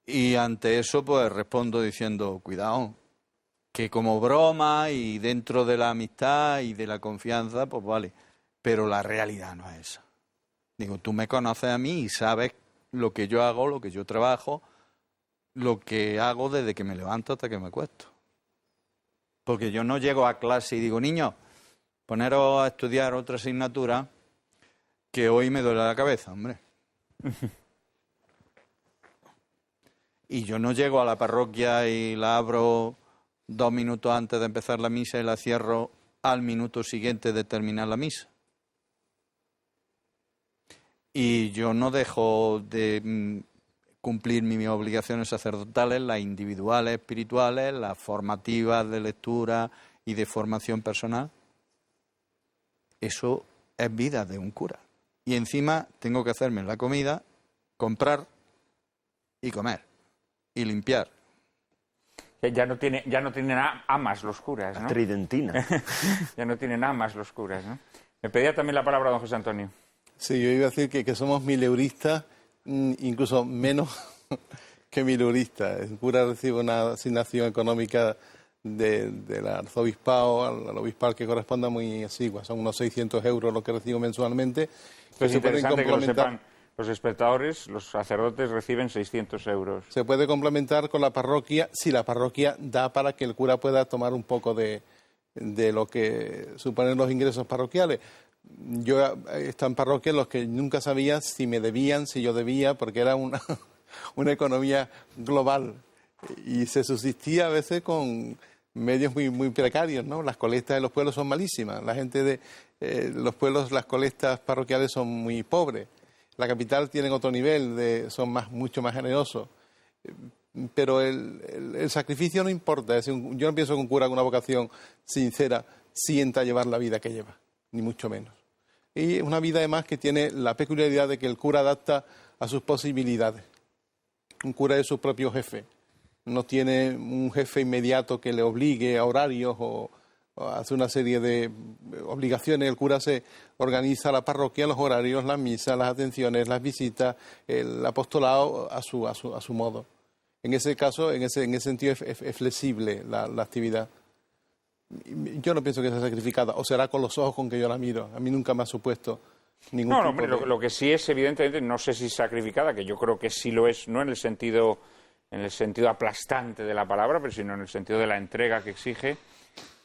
Y ante eso pues respondo diciendo, cuidado, que como broma y dentro de la amistad y de la confianza, pues vale, pero la realidad no es esa. Digo, tú me conoces a mí y sabes lo que yo hago, lo que yo trabajo, lo que hago desde que me levanto hasta que me acuesto. Porque yo no llego a clase y digo, niños, poneros a estudiar otra asignatura que hoy me duele la cabeza, hombre. Y yo no llego a la parroquia y la abro 2 minutos antes de empezar la misa y la cierro al minuto siguiente de terminar la misa. Y yo no dejo de cumplir mis obligaciones sacerdotales, las individuales, espirituales, las formativas de lectura y de formación personal. Eso es vida de un cura. Y encima tengo que hacerme la comida, comprar y comer y limpiar. Ya no tienen amas los curas, ¿no? La tridentina. Ya no tienen amas los curas, ¿no? Me pedía también la palabra don José Antonio. Sí, yo iba a decir que somos mileuristas, incluso menos que mileuristas. El cura recibe una asignación económica del arzobispado, al obispal que corresponda muy exigua. Son unos 600 euros lo que recibo mensualmente. Es interesante que lo sepan los espectadores, los sacerdotes reciben 600 euros. Se puede complementar con la parroquia si la parroquia da para que el cura pueda tomar un poco de lo que suponen los ingresos parroquiales. Yo he estado en parroquias en los que nunca sabía si me debían, si yo debía, porque era una economía global y se subsistía a veces con medios muy precarios, ¿no? Las colectas de los pueblos son malísimas. La gente de los pueblos, las colectas parroquiales son muy pobres. La capital tienen otro nivel, son mucho más generosos. Pero el sacrificio no importa. Es decir, yo no pienso que un cura con una vocación sincera sienta llevar la vida que lleva, ni mucho menos. Y es una vida además que tiene la peculiaridad de que el cura adapta a sus posibilidades. Un cura es su propio jefe. No tiene un jefe inmediato que le obligue a horarios o hace una serie de obligaciones. El cura se organiza la parroquia, los horarios, las misas, las atenciones, las visitas, el apostolado a su modo. En ese caso, en ese sentido es flexible la actividad. Yo no pienso que sea sacrificada, o será con los ojos con que yo la miro. A mí nunca me ha supuesto ningún tipo hombre, de... lo que sí es, evidentemente, no sé si sacrificada, que yo creo que sí lo es, no en el sentido aplastante de la palabra, pero sino en el sentido de la entrega que exige.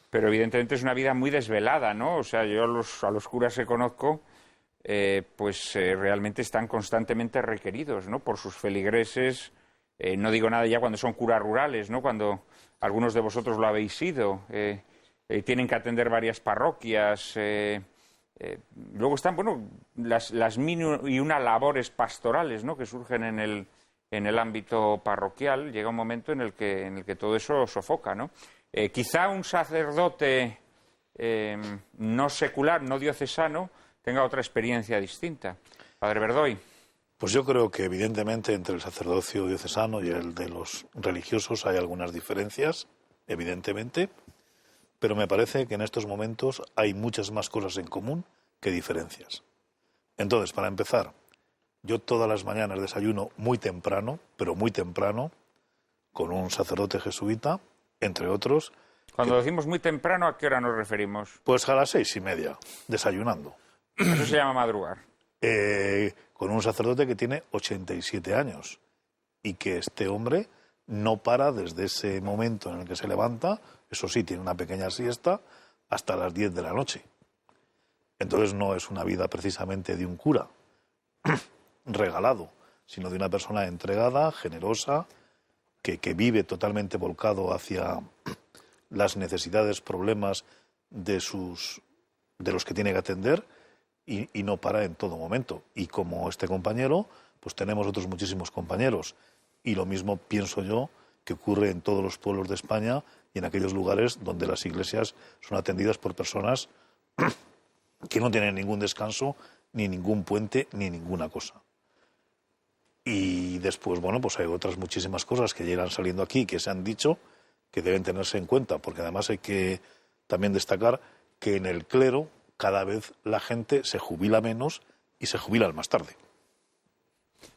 Pero evidentemente es una vida muy desvelada, ¿no? O sea, yo a los curas que conozco, realmente están constantemente requeridos, ¿no? Por sus feligreses. No digo nada ya cuando son curas rurales, ¿no? Cuando algunos de vosotros lo habéis sido. Tienen que atender varias parroquias, Luego están, bueno, las mil y una labores pastorales, ¿no?, que surgen en el ámbito parroquial. Llega un momento en el que todo eso sofoca, ¿no? Quizá un sacerdote no secular, no diocesano, tenga otra experiencia distinta. Padre Verdoy. Pues yo creo que evidentemente entre el sacerdocio diocesano y el de los religiosos hay algunas diferencias, evidentemente, pero me parece que en estos momentos hay muchas más cosas en común que diferencias. Entonces, para empezar, yo todas las mañanas desayuno muy temprano, pero muy temprano, con un sacerdote jesuita, entre otros. Cuando decimos muy temprano, ¿a qué hora nos referimos? Pues a las 6:30, desayunando. Eso se llama madrugar. Con un sacerdote que tiene 87 años y que este hombre no para desde ese momento en el que se levanta, eso sí, tiene una pequeña siesta, hasta las 10 de la noche. Entonces no es una vida precisamente de un cura regalado, sino de una persona entregada, generosa, que vive totalmente volcado hacia las necesidades, problemas de los que tiene que atender y no para en todo momento. Y como este compañero, pues tenemos otros muchísimos compañeros. Y lo mismo pienso yo que ocurre en todos los pueblos de España y en aquellos lugares donde las iglesias son atendidas por personas que no tienen ningún descanso, ni ningún puente, ni ninguna cosa. Y después, bueno, pues hay otras muchísimas cosas que llegan saliendo aquí, que se han dicho, que deben tenerse en cuenta, porque además hay que también destacar que en el clero cada vez la gente se jubila menos y se jubila más tarde.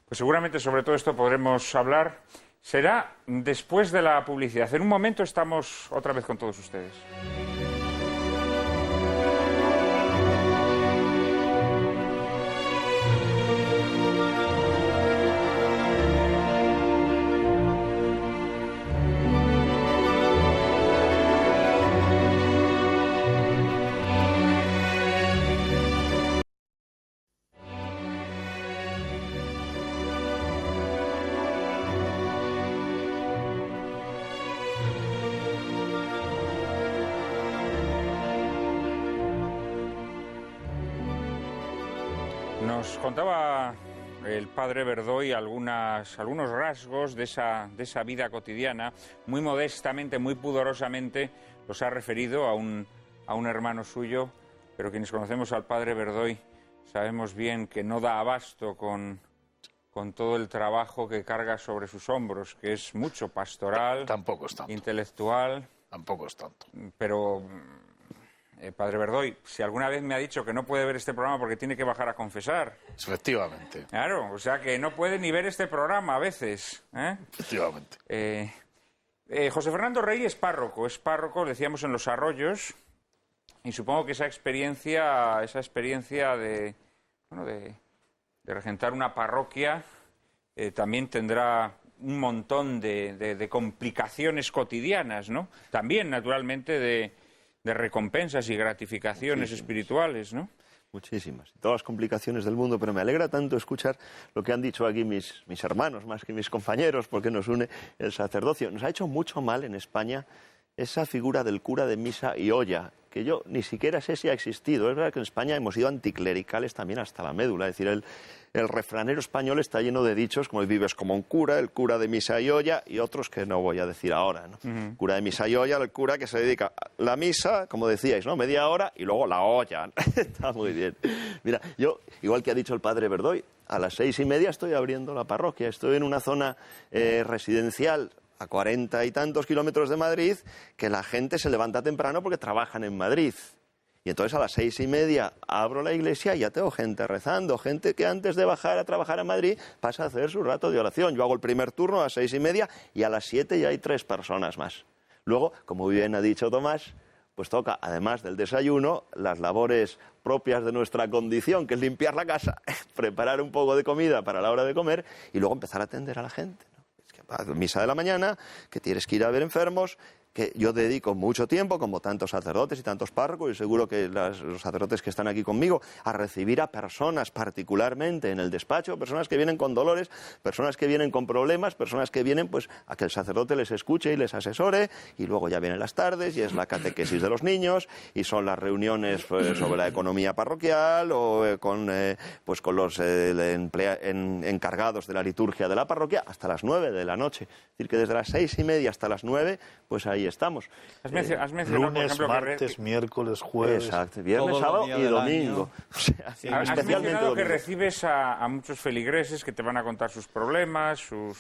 Pues seguramente sobre todo esto podremos hablar. Será después de la publicidad. En un momento estamos otra vez con todos ustedes. Nos contaba el padre Verdoy algunos rasgos de esa vida cotidiana. Muy modestamente, muy pudorosamente los ha referido a un hermano suyo, pero quienes conocemos al padre Verdoy sabemos bien que no da abasto con todo el trabajo que carga sobre sus hombros, que es mucho pastoral, Tampoco es tanto. intelectual. Tampoco es tanto. Pero, padre Verdoy, si alguna vez me ha dicho que no puede ver este programa porque tiene que bajar a confesar. Efectivamente. Claro, o sea que no puede ni ver este programa a veces. Efectivamente. José Fernando Rey es párroco, decíamos, en Los Arroyos, y supongo que esa experiencia de regentar una parroquia también tendrá un montón de complicaciones cotidianas, ¿no? También, naturalmente, de recompensas y gratificaciones espirituales, ¿no? Muchísimas. Todas las complicaciones del mundo, pero me alegra tanto escuchar lo que han dicho aquí mis hermanos, más que mis compañeros, porque nos une el sacerdocio. Nos ha hecho mucho mal en España esa figura del cura de misa y olla, que yo ni siquiera sé si ha existido. Es verdad que en España hemos sido anticlericales también hasta la médula. Es decir, el refranero español está lleno de dichos como el vives como un cura, el cura de misa y olla, y otros que no voy a decir ahora, ¿no? Uh-huh. Cura de misa y olla, el cura que se dedica a la misa, como decíais, ¿no? Media hora y luego la olla. Está muy bien. Mira, yo, igual que ha dicho el padre Verdoy, a las 6:30 estoy abriendo la parroquia. Estoy en una zona residencial a 40 y tantos kilómetros de Madrid, que la gente se levanta temprano porque trabajan en Madrid. Y entonces a las 6:30 abro la iglesia y ya tengo gente rezando, gente que antes de bajar a trabajar a Madrid pasa a hacer su rato de oración. Yo hago el primer turno a las 6:30 y a las 7 ya hay 3 personas más. Luego, como bien ha dicho Tomás, pues toca, además del desayuno, las labores propias de nuestra condición, que es limpiar la casa, preparar un poco de comida para la hora de comer y luego empezar a atender a la gente. Misa de la mañana, que tienes que ir a ver enfermos, que yo dedico mucho tiempo, como tantos sacerdotes y tantos párrocos, y seguro que los sacerdotes que están aquí conmigo, a recibir a personas particularmente en el despacho, personas que vienen con dolores, personas que vienen con problemas, personas que vienen pues a que el sacerdote les escuche y les asesore, y luego ya vienen las tardes y es la catequesis de los niños y son las reuniones pues, sobre la economía parroquial o con los encargados de la liturgia de la parroquia hasta las 9 de la noche. Es decir, que desde las 6:30 hasta las 9, pues ahí estamos. Has mencionado, Lunes, por ejemplo, martes, miércoles, jueves. Exacto, viernes, todos los sábado días y del domingo. O sea, has especialmente mencionado que domingo. recibes a muchos feligreses que te van a contar sus problemas, su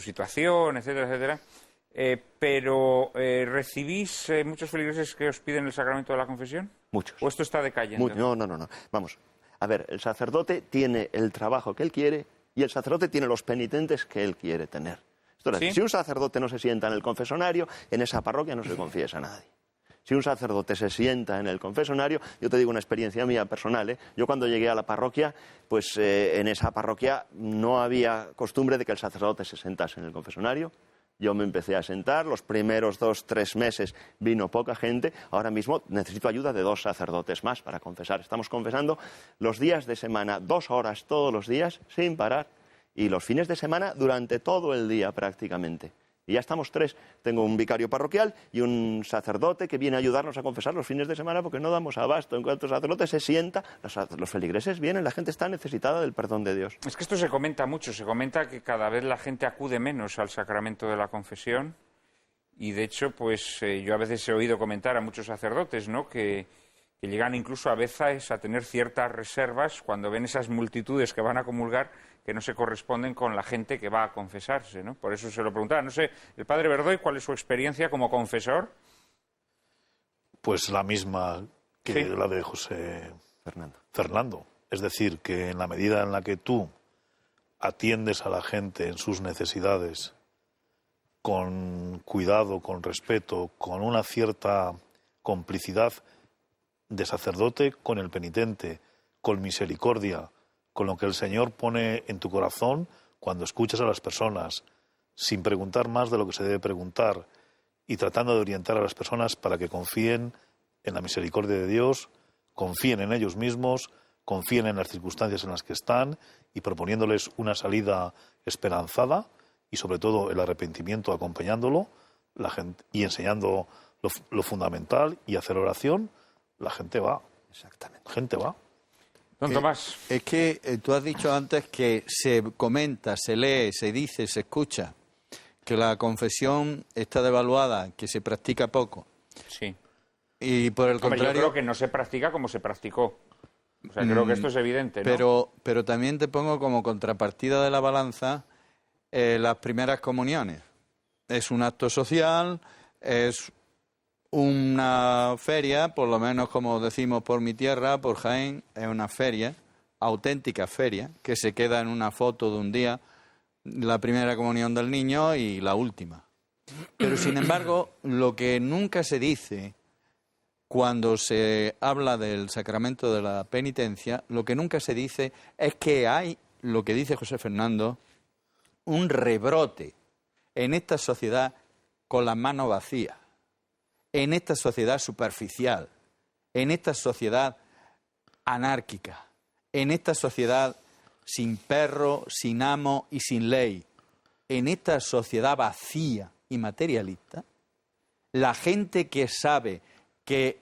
situación, etcétera, etcétera. Pero ¿recibís muchos feligreses que os piden el sacramento de la confesión? Muchos. ¿O esto está decayendo? No. Vamos, a ver, el sacerdote tiene el trabajo que él quiere y el sacerdote tiene los penitentes que él quiere tener. Esto es así. ¿Sí? Si un sacerdote no se sienta en el confesonario, en esa parroquia no se confiesa a nadie. Si un sacerdote se sienta en el confesonario, yo te digo una experiencia mía personal, yo cuando llegué a la parroquia, pues en esa parroquia no había costumbre de que el sacerdote se sentase en el confesonario. Yo me empecé a sentar, los primeros 2-3 meses vino poca gente, ahora mismo necesito ayuda de 2 sacerdotes más para confesar. Estamos confesando los días de semana, 2 horas todos los días, sin parar, y los fines de semana durante todo el día prácticamente. Y ya estamos 3. Tengo un vicario parroquial y un sacerdote que viene a ayudarnos a confesar los fines de semana porque no damos abasto. En cuanto el sacerdote se sienta, los feligreses vienen, la gente está necesitada del perdón de Dios. Es que esto se comenta mucho, se comenta que cada vez la gente acude menos al sacramento de la confesión y de hecho, pues yo a veces he oído comentar a muchos sacerdotes, ¿no?, que llegan incluso a veces a tener ciertas reservas cuando ven esas multitudes que van a comulgar que no se corresponden con la gente que va a confesarse, ¿no? Por eso se lo preguntaba. No sé, el padre Verdoy, ¿cuál es su experiencia como confesor? Pues la misma que Sí. la de José Fernando. Es decir, que en la medida en la que tú atiendes a la gente en sus necesidades con cuidado, con respeto, con una cierta complicidad de sacerdote con el penitente, con misericordia, con lo que el Señor pone en tu corazón cuando escuchas a las personas, sin preguntar más de lo que se debe preguntar y tratando de orientar a las personas para que confíen en la misericordia de Dios, confíen en ellos mismos, confíen en las circunstancias en las que están y proponiéndoles una salida esperanzada y sobre todo el arrepentimiento acompañándolo, la gente, y enseñando lo fundamental y hacer oración, la gente va. Exactamente. La gente va. Don Tomás. Es que tú has dicho antes que se comenta, se lee, se dice, se escucha, que la confesión está devaluada, que se practica poco. Sí. Y por el Hombre, contrario... yo creo que no se practica como se practicó. O sea, creo que esto es evidente, ¿no? Pero también te pongo como contrapartida de la balanza las primeras comuniones. Es un acto social, es una feria, por lo menos como decimos por mi tierra, por Jaén, es una feria, auténtica feria, que se queda en una foto de un día, la primera comunión del niño y la última. Pero sin embargo, lo que nunca se dice cuando se habla del sacramento de la penitencia, lo que nunca se dice es que hay, lo que dice José Fernando, un rebrote en esta sociedad con las manos vacías, en esta sociedad superficial, en esta sociedad anárquica, en esta sociedad sin perro, sin amo y sin ley, en esta sociedad vacía y materialista, la gente que sabe que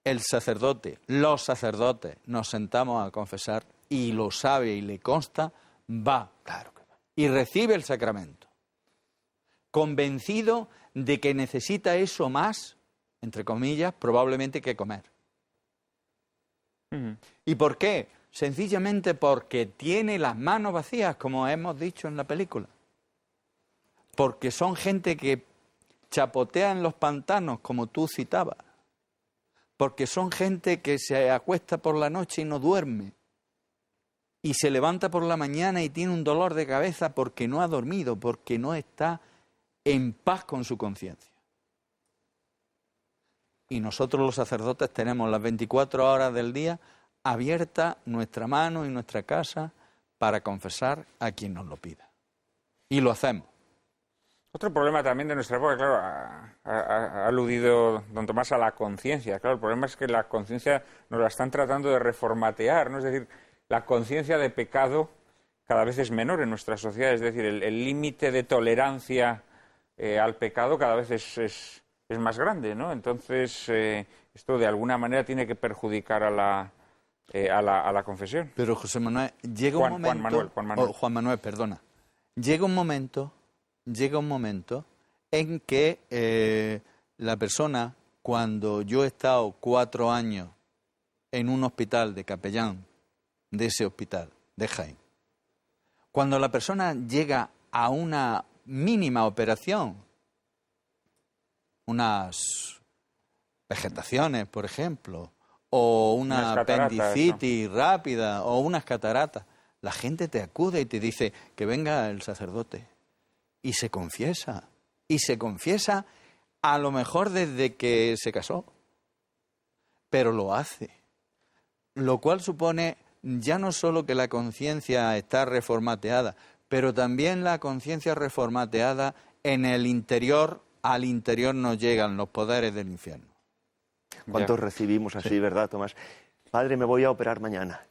el sacerdote, los sacerdotes, nos sentamos a confesar y lo sabe y le consta, va, claro que va, y recibe el sacramento, convencido de que necesita eso más, entre comillas, probablemente que comer. ¿Y por qué? Sencillamente porque tiene las manos vacías, como hemos dicho en la película. Porque son gente que chapotea en los pantanos, como tú citabas. Porque son gente que se acuesta por la noche y no duerme. Y se levanta por la mañana y tiene un dolor de cabeza porque no ha dormido, porque no está en paz con su conciencia. Y nosotros los sacerdotes tenemos las 24 horas del día abierta nuestra mano y nuestra casa para confesar a quien nos lo pida. Y lo hacemos. Otro problema también de nuestra época, claro, ha aludido don Tomás a la conciencia. Claro, el problema es que la conciencia nos la están tratando de reformatear, ¿no? Es decir, la conciencia de pecado cada vez es menor en nuestra sociedad. Es decir, el límite de tolerancia al pecado cada vez es más grande, ¿no? Entonces, esto de alguna manera tiene que perjudicar a la confesión. Pero José Manuel, llega un momento... Juan Manuel, perdona. Llega un momento en que la persona, cuando yo he estado 4 años en un hospital de capellán de ese hospital, de Jaén, cuando la persona llega a una mínima operación, unas vegetaciones, por ejemplo, o una apendicitis rápida, o unas cataratas, la gente te acude y te dice que venga el sacerdote. Y se confiesa a lo mejor desde que se casó, pero lo hace. Lo cual supone ya no solo que la conciencia está reformateada, pero también la conciencia reformateada en el interior, al interior nos llegan los poderes del infierno. ¿Cuántos recibimos así, verdad, Tomás? Padre, me voy a operar mañana.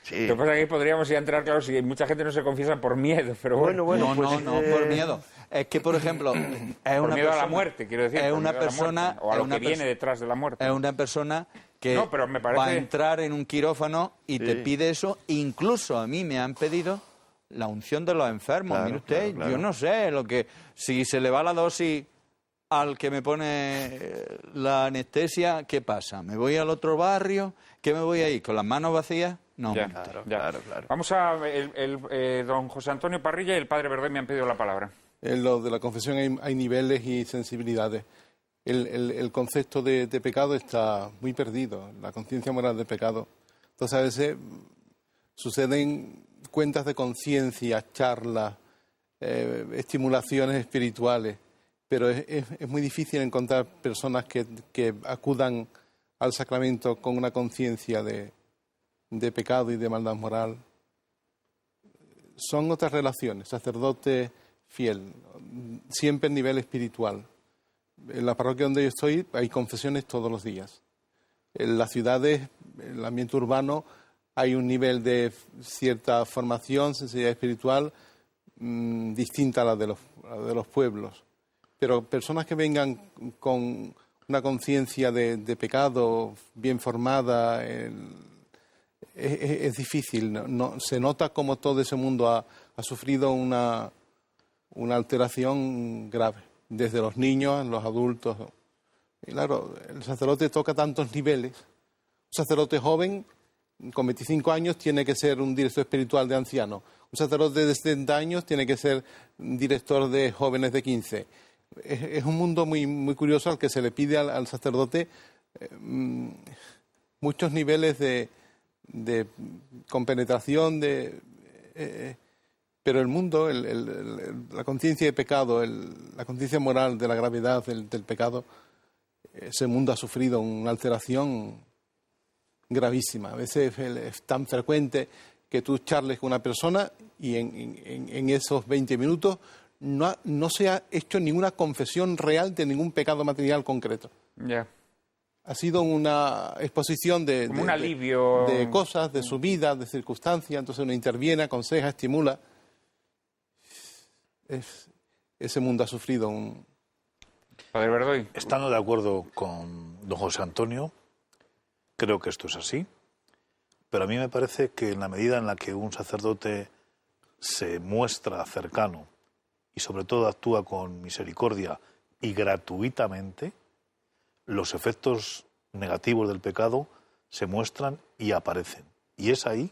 Sí. Lo que pasa es que ahí podríamos ya entrar, claro, si mucha gente no se confiesa por miedo, pero bueno. Bueno, pues, no, por miedo. Es que, por ejemplo, es por una miedo persona, a la muerte, quiero decir. es una persona, o a lo que viene detrás de la muerte. Es una persona que no, pero me parece... va a entrar en un quirófano y te pide eso. Incluso a mí me han pedido la unción de los enfermos. Claro, Mire usted, claro. Yo no sé si se le va la dosis al que me pone la anestesia, ¿qué pasa? ¿Me voy al otro barrio? ¿Qué me voy a ir? ¿Con las manos vacías? No. Ya, Claro. Vamos a... don José Antonio Parrilla y el padre Verdoy me han pedido la palabra. En lo de la confesión hay niveles y sensibilidades. El concepto de pecado está muy perdido, la conciencia moral de pecado. Entonces, a veces suceden cuentas de conciencia, charlas, estimulaciones espirituales, pero es muy difícil encontrar personas que acudan al sacramento con una conciencia de pecado y de maldad moral. Son otras relaciones, sacerdote fiel, siempre en nivel espiritual. En la parroquia donde yo estoy hay confesiones todos los días. En las ciudades, en el ambiente urbano, hay un nivel de cierta formación, sensibilidad espiritual distinta a la de los pueblos. Pero personas que vengan con una conciencia de pecado bien formada, es difícil. No, se nota como todo ese mundo ha sufrido una alteración grave, desde los niños, los adultos. Y claro, el sacerdote toca tantos niveles. Un sacerdote joven, con 25 años, tiene que ser un director espiritual de ancianos. Un sacerdote de 70 años tiene que ser director de jóvenes de 15. Es un mundo muy, muy curioso al que se le pide al sacerdote muchos niveles de compenetración, pero el mundo, la conciencia de pecado, la conciencia moral de la gravedad del pecado, ese mundo ha sufrido una alteración gravísima. A veces es tan frecuente que tú charles con una persona y en esos 20 minutos no se ha hecho ninguna confesión real de ningún pecado material concreto. Ya. Ha sido una exposición como un alivio de cosas, de su vida, de circunstancias. Entonces uno interviene, aconseja, estimula. Ese mundo ha sufrido un... Padre Verdoy. Estando de acuerdo con don José Antonio, creo que esto es así, pero a mí me parece que en la medida en la que un sacerdote se muestra cercano y sobre todo actúa con misericordia y gratuitamente, los efectos negativos del pecado se muestran y aparecen. Y es ahí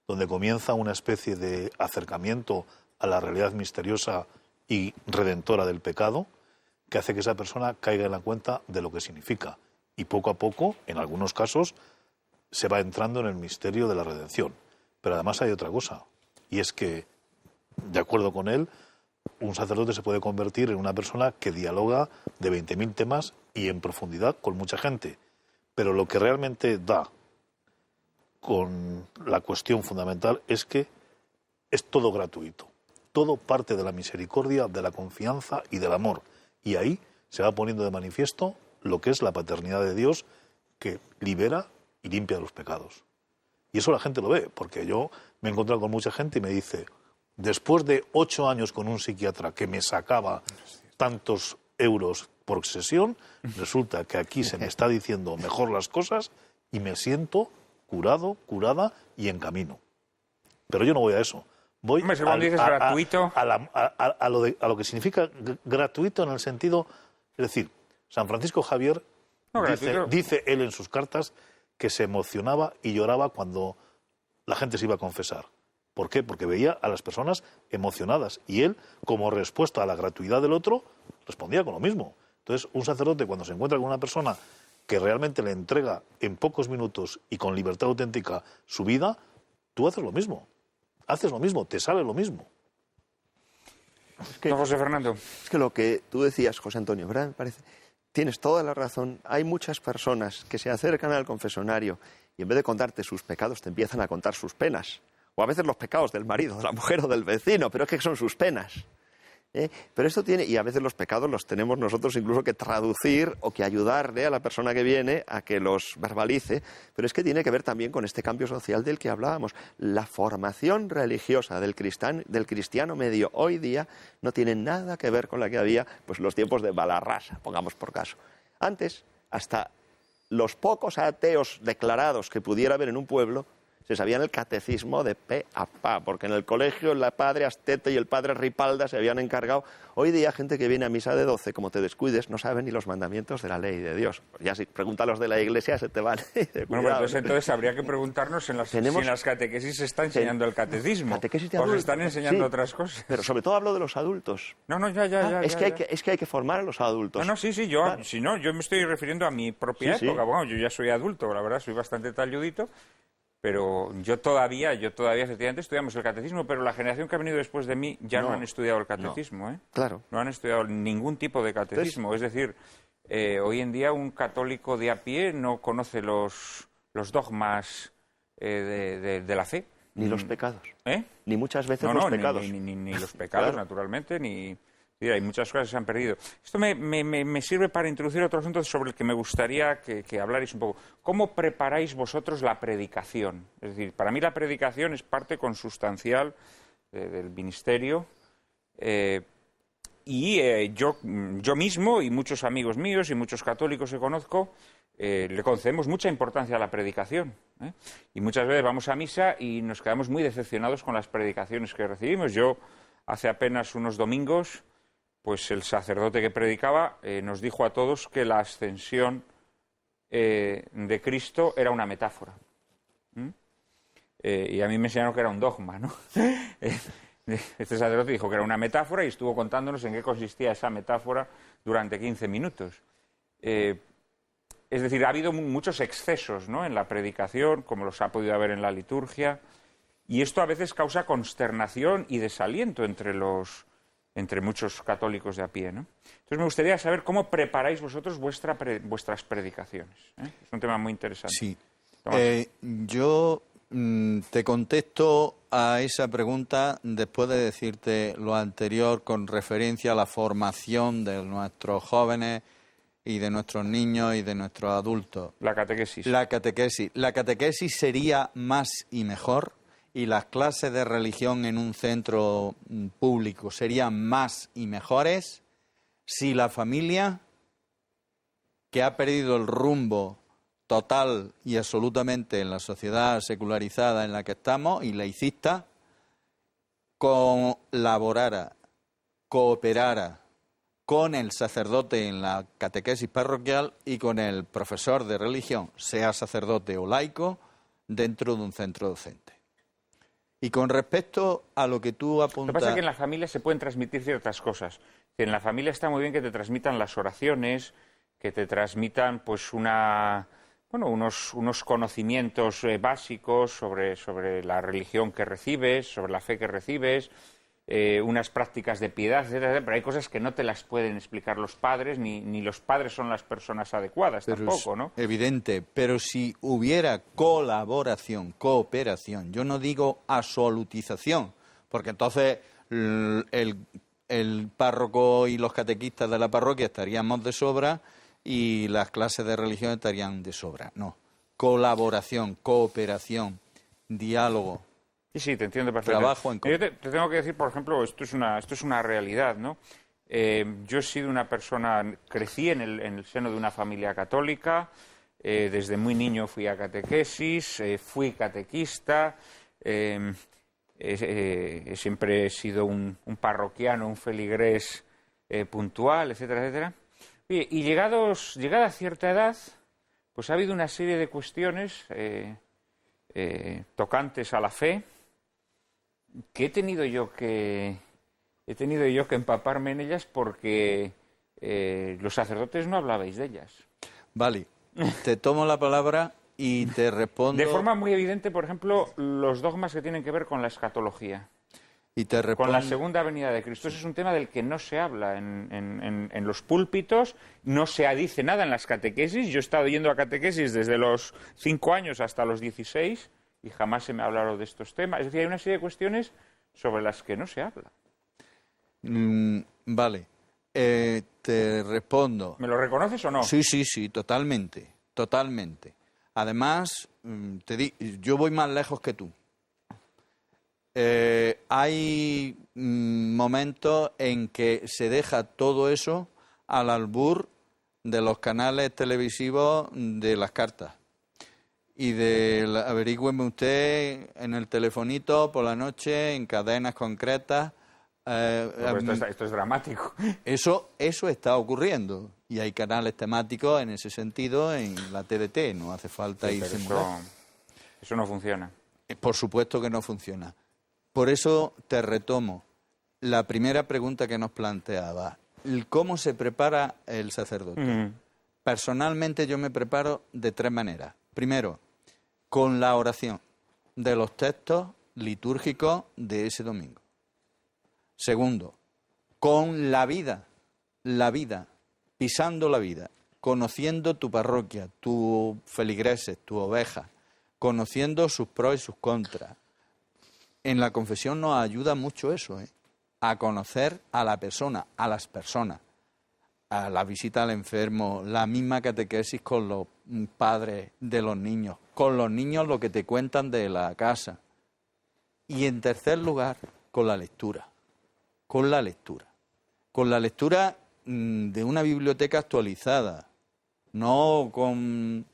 donde comienza una especie de acercamiento a la realidad misteriosa y redentora del pecado, que hace que esa persona caiga en la cuenta de lo que significa. Y poco a poco, en algunos casos, se va entrando en el misterio de la redención. Pero además hay otra cosa, y es que, de acuerdo con él, un sacerdote se puede convertir en una persona que dialoga de 20.000 temas y en profundidad con mucha gente. Pero lo que realmente da con la cuestión fundamental es que es todo gratuito. todo parte de la misericordia, de la confianza y del amor. Y ahí se va poniendo de manifiesto lo que es la paternidad de Dios, que libera y limpia de los pecados. Y eso la gente lo ve, porque yo me he encontrado con mucha gente y me dice, después de 8 años con un psiquiatra que me sacaba tantos euros por sesión, resulta que aquí se me está diciendo mejor las cosas y me siento curado, curada y en camino. Pero yo no voy a eso. Voy gratuito. A lo que significa gratuito en el sentido... Es decir, San Francisco Javier dice él en sus cartas que se emocionaba y lloraba cuando la gente se iba a confesar. ¿Por qué? Porque veía a las personas emocionadas y él, como respuesta a la gratuidad del otro, respondía con lo mismo. Entonces, un sacerdote, cuando se encuentra con una persona que realmente le entrega en pocos minutos y con libertad auténtica su vida, tú haces lo mismo. Haces lo mismo, te sale lo mismo. No, José Fernando. Es que lo que tú decías, José Antonio, ¿verdad? Me parece, tienes toda la razón. Hay muchas personas que se acercan al confesonario y en vez de contarte sus pecados te empiezan a contar sus penas. O a veces los pecados del marido, de la mujer o del vecino, pero es que son sus penas. Pero esto tiene, y a veces los pecados los tenemos nosotros incluso que traducir o que ayudarle a la persona que viene a que los verbalice, pero es que tiene que ver también con este cambio social del que hablábamos. La formación religiosa del cristiano medio hoy día no tiene nada que ver con la que había pues los tiempos de Balarrasa, pongamos por caso. Antes, hasta los pocos ateos declarados que pudiera haber en un pueblo, se sabían el catecismo de pe a pa, porque en el colegio el padre Astete y el padre Ripalda se habían encargado. Hoy día gente que viene a misa de 12, como te descuides, no sabe ni los mandamientos de la ley de Dios. Ya si preguntas a los de la iglesia se te van. Bueno, pues entonces habría que preguntarnos si en las catequesis se está enseñando el catecismo. Catequesis de o adultos. se están enseñando otras cosas. Pero sobre todo hablo de los adultos. Es que hay que formar a los adultos. Yo me estoy refiriendo a mi propia época. Bueno, yo ya soy adulto, la verdad, soy bastante talludito. Pero yo todavía efectivamente estudiamos el catecismo, pero la generación que ha venido después de mí ya no han estudiado el catecismo. Claro. No han estudiado ningún tipo de catecismo. Es decir, hoy en día un católico de a pie no conoce los dogmas de la fe. Ni los pecados. Ni muchas veces los pecados. Ni los pecados, claro. Naturalmente, ni... Hay muchas cosas que se han perdido. Esto me sirve para introducir otro asunto sobre el que me gustaría que hablarais un poco. ¿Cómo preparáis vosotros la predicación? Es decir, para mí la predicación es parte consustancial del ministerio. Yo mismo y muchos amigos míos y muchos católicos que conozco le concedemos mucha importancia a la predicación. Y muchas veces vamos a misa y nos quedamos muy decepcionados con las predicaciones que recibimos. Yo hace apenas unos domingos... pues el sacerdote que predicaba nos dijo a todos que la ascensión de Cristo era una metáfora. Y a mí me enseñaron que era un dogma, ¿no? Este sacerdote dijo que era una metáfora y estuvo contándonos en qué consistía esa metáfora durante 15 minutos. Es decir, ha habido muchos excesos, ¿no?, en la predicación, como los ha podido haber en la liturgia, y esto a veces causa consternación y desaliento entre muchos católicos de a pie, ¿no? Entonces me gustaría saber cómo preparáis vosotros vuestras predicaciones. Es un tema muy interesante. Sí. Yo te contesto a esa pregunta después de decirte lo anterior con referencia a la formación de nuestros jóvenes y de nuestros niños y de nuestros adultos. La catequesis. La catequesis sería más y mejor, y las clases de religión en un centro público serían más y mejores si la familia, que ha perdido el rumbo total y absolutamente en la sociedad secularizada en la que estamos y laicista, colaborara, cooperara con el sacerdote en la catequesis parroquial y con el profesor de religión, sea sacerdote o laico, dentro de un centro docente. Y con respecto a lo que tú apuntas... Lo que pasa es que en la familia se pueden transmitir ciertas cosas. En la familia está muy bien que te transmitan las oraciones, que te transmitan pues unos conocimientos básicos sobre la religión que recibes, sobre la fe que recibes, unas prácticas de piedad, etcétera, pero hay cosas que no te las pueden explicar los padres, ni los padres son las personas adecuadas tampoco, ¿no? Evidente, pero si hubiera colaboración, cooperación, yo no digo absolutización, porque entonces el párroco y los catequistas de la parroquia estaríamos de sobra y las clases de religión estarían de sobra. No. Colaboración, cooperación, diálogo. Sí, te entiendo perfectamente. Trabajo en Yo te tengo que decir, por ejemplo, esto es una realidad, ¿no? Yo he sido una persona, crecí en el seno de una familia católica, desde muy niño fui a catequesis, fui catequista, siempre he sido un parroquiano, un feligrés puntual, etcétera, etcétera. Y llegada a cierta edad, pues ha habido una serie de cuestiones tocantes a la fe que he tenido yo que empaparme en ellas porque los sacerdotes no hablabais de ellas. Vale, te tomo la palabra y te respondo. De forma muy evidente, por ejemplo, los dogmas que tienen que ver con la escatología. Y te respondo. Con la segunda venida de Cristo. Ese es un tema del que no se habla en los púlpitos, no se dice nada en las catequesis. Yo he estado yendo a catequesis desde los 5 años hasta los 16 y jamás se me ha hablado de estos temas. Es decir, hay una serie de cuestiones sobre las que no se habla. Vale, te respondo. ¿Me lo reconoces o no? Sí, totalmente. Además, yo voy más lejos que tú. Hay momentos en que se deja todo eso al albur de los canales televisivos de las cartas. Y averígüeme usted en el telefonito por la noche, en cadenas concretas. Esto es dramático. Eso está ocurriendo. Y hay canales temáticos en ese sentido en la TDT. No hace falta irse muy lejos. Eso no funciona. Por supuesto que no funciona. Por eso te retomo la primera pregunta que nos planteaba. ¿Cómo se prepara el sacerdote? Personalmente yo me preparo de 3 maneras. Primero, con la oración de los textos litúrgicos de ese domingo. Segundo, con la vida, pisando la vida, conociendo tu parroquia, tus feligreses, tus ovejas, conociendo sus pros y sus contras. En la confesión nos ayuda mucho eso, a conocer a la persona, a las personas, a la visita al enfermo, la misma catequesis con los padres de los niños, con los niños lo que te cuentan de la casa. Y en tercer lugar, con la lectura. Con la lectura de una biblioteca actualizada, no con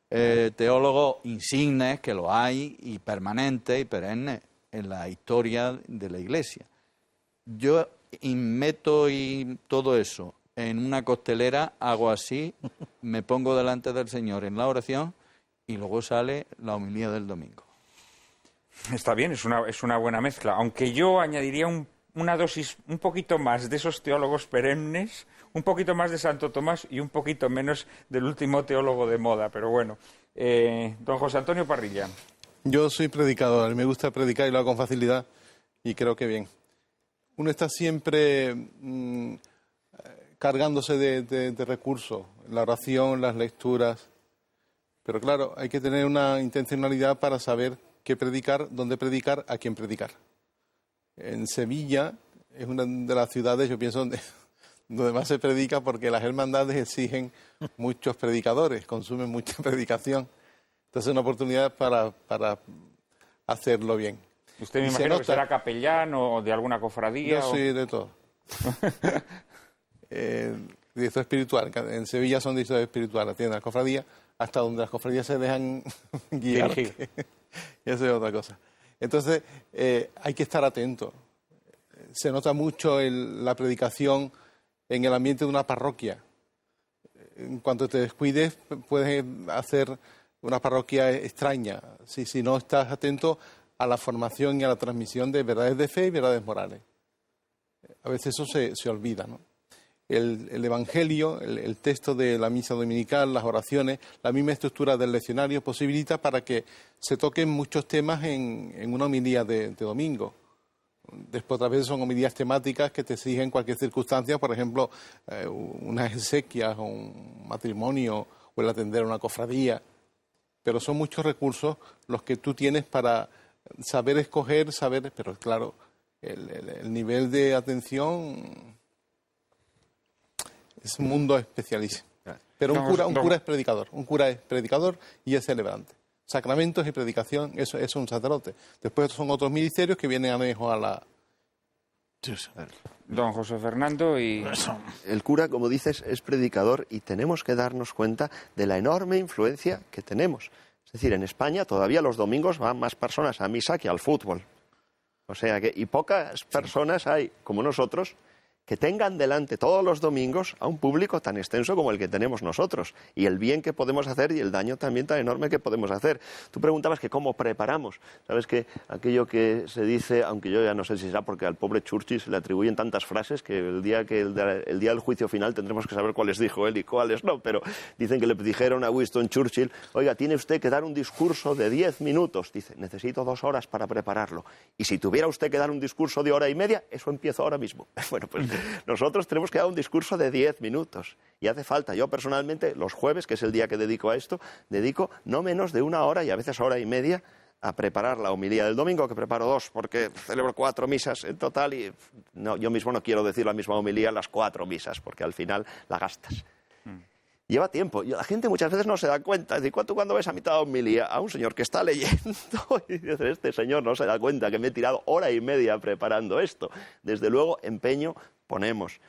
teólogos insignes, que lo hay, y permanentes y perennes en la historia de la Iglesia. Yo meto todo eso en una costelera, hago así, me pongo delante del Señor en la oración y luego sale la homilía del domingo. Está bien, es una buena mezcla, aunque yo añadiría una dosis un poquito más de esos teólogos perennes, un poquito más de Santo Tomás y un poquito menos del último teólogo de moda, pero bueno. Don José Antonio Parrilla. Yo soy predicador, me gusta predicar y lo hago con facilidad y creo que bien. Uno está siempre cargándose de recursos, la oración, las lecturas, pero claro, hay que tener una intencionalidad para saber qué predicar, dónde predicar, a quién predicar. En Sevilla es una de las ciudades, yo pienso, donde más se predica porque las hermandades exigen muchos predicadores, consumen mucha predicación. Entonces es una oportunidad para hacerlo bien. Usted me imagino que será capellán o de alguna cofradía. Yo soy de todo. Director espiritual. En Sevilla son directores espirituales, tienen las cofradías, hasta donde las cofradías se dejan guiar. Eso es otra cosa. Entonces, hay que estar atento. Se nota mucho la predicación en el ambiente de una parroquia. En cuanto te descuides, puedes hacer una parroquia extraña, si no estás atento a la formación y a la transmisión de verdades de fe y verdades morales. A veces eso se olvida, ¿no? El Evangelio, el texto de la misa dominical, las oraciones, la misma estructura del leccionario posibilita para que se toquen muchos temas en una homilía de domingo. Después otras veces son homilías temáticas que te exigen cualquier circunstancia, por ejemplo, unas exequias o un matrimonio o el atender a una cofradía. Pero son muchos recursos los que tú tienes para saber escoger, pero claro, el nivel de atención es un mundo especialísimo. Pero un cura es predicador y es celebrante. Sacramentos y predicación, eso es un sacerdote. Después son otros ministerios que vienen a mejorar la... Don José Fernando y... El cura, como dices, es predicador y tenemos que darnos cuenta de la enorme influencia que tenemos. Es decir, en España todavía los domingos van más personas a misa que al fútbol. O sea que, y pocas personas hay, como nosotros, que tengan delante todos los domingos a un público tan extenso como el que tenemos nosotros, y el bien que podemos hacer y el daño también tan enorme que podemos hacer. Tú preguntabas que cómo preparamos. Sabes que aquello que se dice, aunque yo ya no sé si será porque al pobre Churchill se le atribuyen tantas frases que el día del juicio final tendremos que saber cuáles dijo él y cuáles no, pero dicen que le dijeron a Winston Churchill: oiga, tiene usted que dar un discurso de 10 minutos. Dice: necesito 2 horas para prepararlo. Y si tuviera usted que dar un discurso de 1 hora y media, eso empiezo ahora mismo. Bueno, pues nosotros tenemos que dar un discurso de 10 minutos. Y hace falta. Yo personalmente, los jueves, que es el día que dedico a esto, dedico no menos de 1 hora y a veces 1 hora y media a preparar la homilía del domingo, que preparo 2 porque celebro 4 misas en total y no, yo mismo no quiero decir la misma homilía en las 4 misas porque al final la gastas. Lleva tiempo. Y la gente muchas veces no se da cuenta. Es decir, cuando ves a mitad de homilía a un señor que está leyendo y dices: este señor no se da cuenta que me he tirado 1 hora y media preparando esto. Desde luego, empeño ponemos.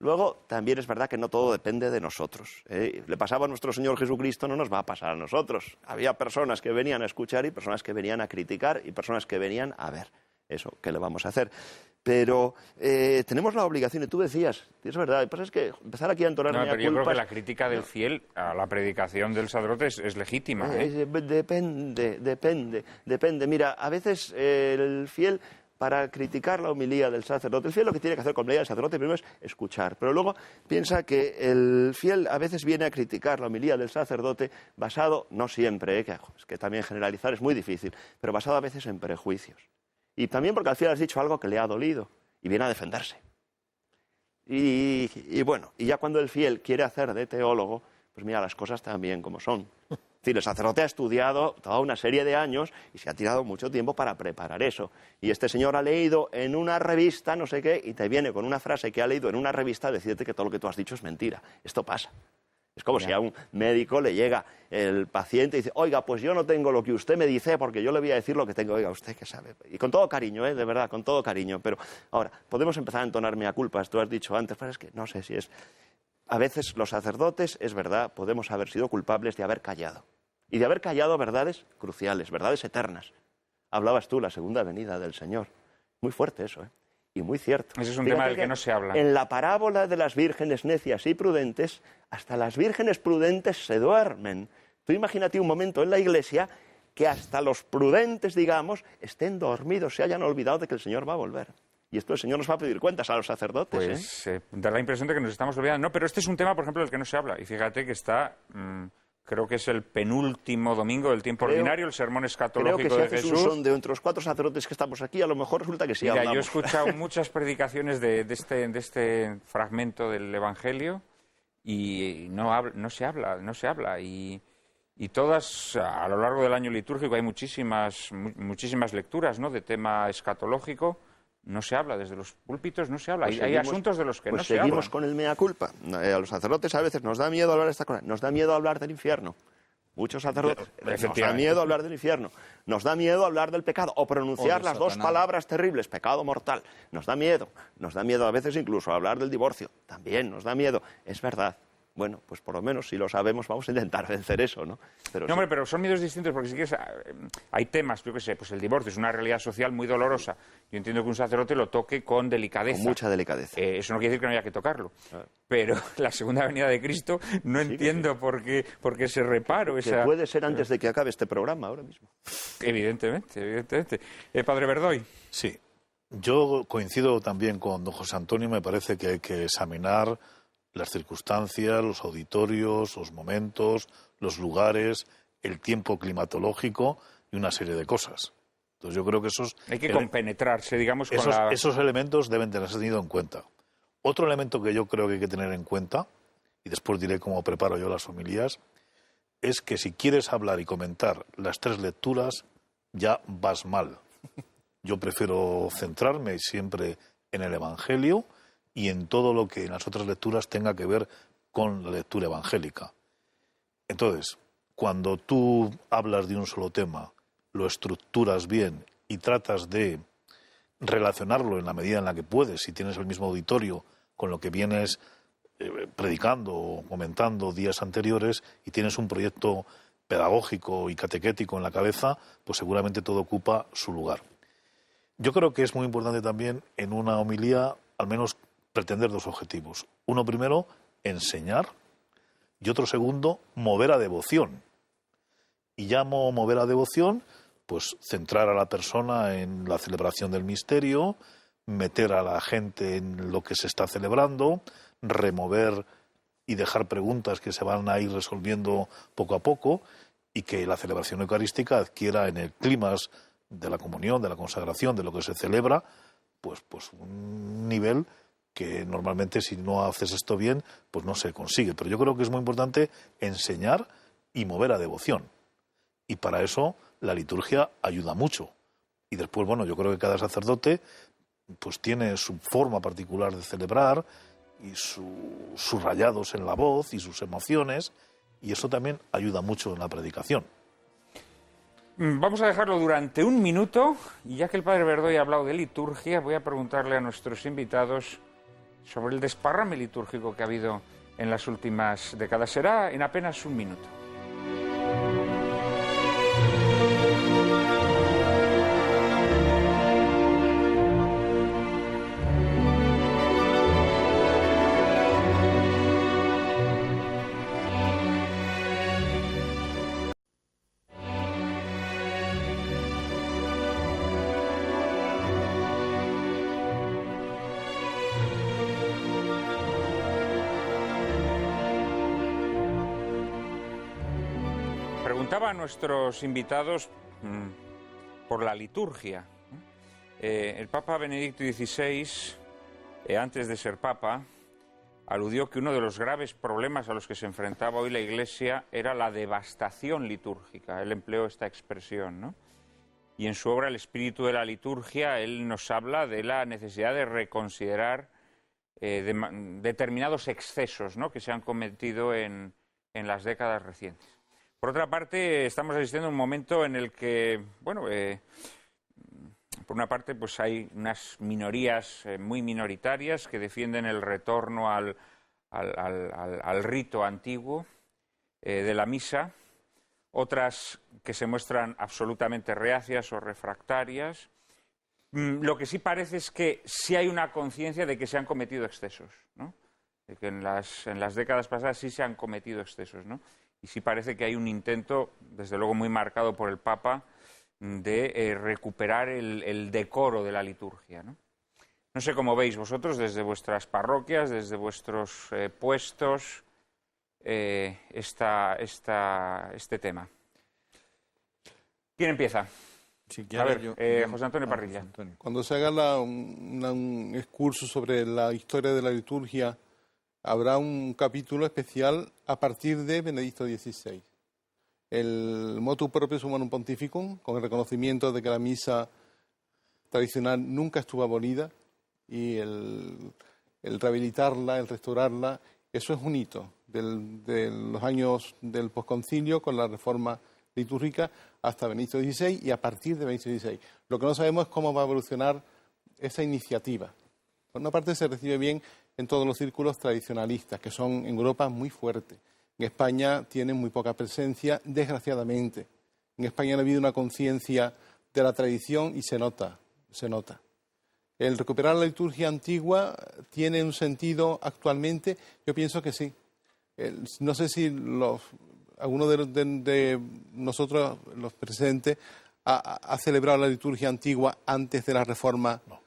Luego, también es verdad que no todo depende de nosotros. Le pasaba a nuestro Señor Jesucristo, no nos va a pasar a nosotros. Había personas que venían a escuchar y personas que venían a criticar y personas que venían a ver. Eso, ¿qué le vamos a hacer? Pero tenemos la obligación, y tú decías, es verdad, lo que pasa es que empezar aquí a entonar No, pero mea yo creo culpas... que la crítica del fiel a la predicación del sacerdote es legítima. Depende. Mira, a veces el fiel, para criticar la homilía del sacerdote, el fiel lo que tiene que hacer con la homilía del sacerdote primero es escuchar, pero luego piensa que el fiel a veces viene a criticar la homilía del sacerdote basado, no siempre, es que también generalizar es muy difícil, pero basado a veces en prejuicios. Y también porque al fiel has dicho algo que le ha dolido y viene a defenderse. Y bueno, y ya cuando el fiel quiere hacer de teólogo, pues mira las cosas también como son. Es decir, el sacerdote ha estudiado toda una serie de años y se ha tirado mucho tiempo para preparar eso. Y este señor ha leído en una revista no sé qué y te viene con una frase que ha leído en una revista a decirte que todo lo que tú has dicho es mentira. Esto pasa. Es como si a un médico le llega el paciente y dice: oiga, pues yo no tengo lo que usted me dice porque yo le voy a decir lo que tengo. Oiga, usted que sabe. Y con todo cariño, de verdad, con todo cariño. Pero ahora, podemos empezar a entonar mea culpas. Tú has dicho antes, pero es que no sé si es... A veces los sacerdotes, es verdad, podemos haber sido culpables de haber callado. Y de haber callado verdades cruciales, verdades eternas. Hablabas tú, la segunda venida del Señor. Muy fuerte eso, y muy cierto. Ese es un tema del que no se habla. En la parábola de las vírgenes necias y prudentes, hasta las vírgenes prudentes se duermen. Tú imagínate un momento en la iglesia que hasta los prudentes, digamos, estén dormidos, se hayan olvidado de que el Señor va a volver. Y esto el Señor nos va a pedir cuentas a los sacerdotes. Pues da la impresión de que nos estamos olvidando. No, pero este es un tema, por ejemplo, del que no se habla. Y fíjate que está... creo que es el penúltimo domingo del tiempo ordinario, el sermón escatológico de Jesús. Creo que si haces un sondeo entre los 4 sacerdotes que estamos aquí, a lo mejor resulta que sí hablamos. Yo he escuchado muchas predicaciones de este fragmento del Evangelio y no se habla. Y todas, a lo largo del año litúrgico, hay muchísimas lecturas, ¿no?, de tema escatológico. No se habla, desde los púlpitos no se habla. Pues hay asuntos de los que no se habla. Pues seguimos con el mea culpa. A los sacerdotes a veces nos da miedo hablar de esta cosa. Nos da miedo hablar del infierno. Muchos sacerdotes nos da miedo hablar del infierno. Nos da miedo hablar del pecado o pronunciar las 2 palabras terribles, pecado mortal. Nos da miedo a veces incluso hablar del divorcio. También nos da miedo. Es verdad. Bueno, pues por lo menos si lo sabemos vamos a intentar vencer eso, ¿no? Pero no, hombre, pero son miedos distintos porque si quieres, hay temas, yo qué sé, pues el divorcio es una realidad social muy dolorosa. Yo entiendo que un sacerdote lo toque con delicadeza. Con mucha delicadeza. Eso no quiere decir que no haya que tocarlo. Pero la segunda venida de Cristo no entiendo por qué se reparo esa... Que puede ser antes de que acabe este programa ahora mismo. Evidentemente. Padre Verdoy. Sí. Yo coincido también con don José Antonio. Me parece que hay que examinar las circunstancias, los auditorios, los momentos, los lugares, el tiempo climatológico y una serie de cosas. Entonces yo creo que hay que compenetrarse, digamos, con esos elementos deben tenerse tenido en cuenta. Otro elemento que yo creo que hay que tener en cuenta, y después diré cómo preparo yo las homilías, es que si quieres hablar y comentar las 3 lecturas, ya vas mal. Yo prefiero centrarme siempre en el Evangelio y en todo lo que en las otras lecturas tenga que ver con la lectura evangélica. Entonces, cuando tú hablas de un solo tema, lo estructuras bien y tratas de relacionarlo en la medida en la que puedes, si tienes el mismo auditorio con lo que vienes predicando o comentando días anteriores y tienes un proyecto pedagógico y catequético en la cabeza, pues seguramente todo ocupa su lugar. Yo creo que es muy importante también en una homilía al menos pretender dos objetivos. Uno primero, enseñar, y otro segundo, mover a devoción. Y llamo mover a devoción, pues centrar a la persona en la celebración del misterio, meter a la gente en lo que se está celebrando, remover y dejar preguntas que se van a ir resolviendo poco a poco y que la celebración eucarística adquiera en el clímax de la comunión, de la consagración, de lo que se celebra, pues un nivel que normalmente si no haces esto bien, pues no se consigue. Pero yo creo que es muy importante enseñar y mover a devoción. Y para eso la liturgia ayuda mucho. Y después, bueno, yo creo que cada sacerdote pues tiene su forma particular de celebrar y sus rayados en la voz y sus emociones, y eso también ayuda mucho en la predicación. Vamos a dejarlo durante un minuto, y ya que el padre Verdoy ha hablado de liturgia, voy a preguntarle a nuestros invitados sobre el desparrame litúrgico que ha habido en las últimas décadas. Será en apenas un minuto. Preguntaba a nuestros invitados por la liturgia. El Papa Benedicto XVI, antes de ser Papa, aludió que uno de los graves problemas a los que se enfrentaba hoy la Iglesia era la devastación litúrgica. Él empleó esta expresión, ¿no? Y en su obra El espíritu de la liturgia, él nos habla de la necesidad de reconsiderar determinados excesos, ¿no?, que se han cometido en las décadas recientes. Por otra parte, estamos asistiendo a un momento en el que, bueno, por una parte, pues hay unas minorías muy minoritarias que defienden el retorno al rito antiguo de la misa, otras que se muestran absolutamente reacias o refractarias. Lo que sí parece es que sí hay una conciencia de que se han cometido excesos, ¿no? De que en las décadas pasadas sí se han cometido excesos, ¿no? Y sí parece que hay un intento, desde luego muy marcado por el Papa, de recuperar el decoro de la liturgia, ¿no? No sé cómo veis vosotros desde vuestras parroquias, desde vuestros puestos, este tema. ¿Quién empieza? Si A ver, José Antonio Parrilla. Cuando se haga un excurso sobre la historia de la liturgia, habrá un capítulo especial a partir de Benedicto XVI. El motu proprio summum pontificum, con el reconocimiento de que la misa tradicional nunca estuvo abolida, y el rehabilitarla, el restaurarla, eso es un hito de los años del posconcilio con la reforma litúrgica hasta Benedicto XVI y a partir de Benedicto XVI. Lo que no sabemos es cómo va a evolucionar esa iniciativa. Por una parte se recibe bien en todos los círculos tradicionalistas, que son en Europa muy fuertes. En España tienen muy poca presencia, desgraciadamente. En España ha habido una conciencia de la tradición y se nota. El recuperar la liturgia antigua tiene un sentido actualmente, yo pienso que sí. No sé si alguno de nosotros, los presentes, ha celebrado la liturgia antigua antes de la Reforma. No.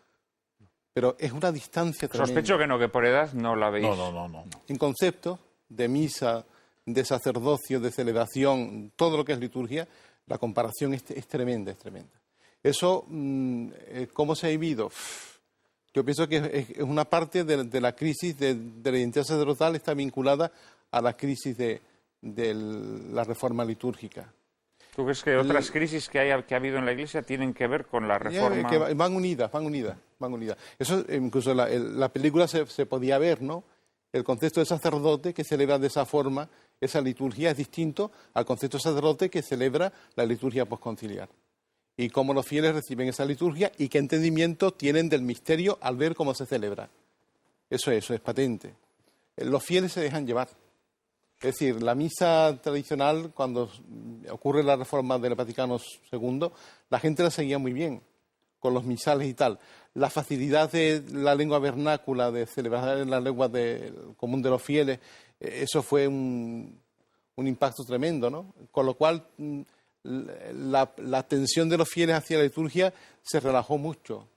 Pero es una distancia tremenda. Sospecho que no, que por edad no la veis. No. En concepto de misa, de sacerdocio, de celebración, todo lo que es liturgia, la comparación es tremenda, es tremenda. Eso, ¿cómo se ha vivido? Yo pienso que es una parte de la crisis de la identidad sacerdotal, está vinculada a la crisis de la reforma litúrgica. ¿Tú crees que otras crisis que ha habido en la Iglesia tienen que ver con la reforma? Que van unidas. Eso, incluso la película se podía ver, ¿no? El concepto de sacerdote que celebra de esa forma esa liturgia es distinto al concepto de sacerdote que celebra la liturgia posconciliar. Y cómo los fieles reciben esa liturgia y qué entendimiento tienen del misterio al ver cómo se celebra. Eso es patente. Los fieles se dejan llevar. Es decir, la misa tradicional, cuando ocurre la reforma del Vaticano II, la gente la seguía muy bien, con los misales y tal. La facilidad de la lengua vernácula, de celebrar en la lengua común de los fieles, eso fue un impacto tremendo, ¿no? Con lo cual, la atención de los fieles hacia la liturgia se relajó mucho.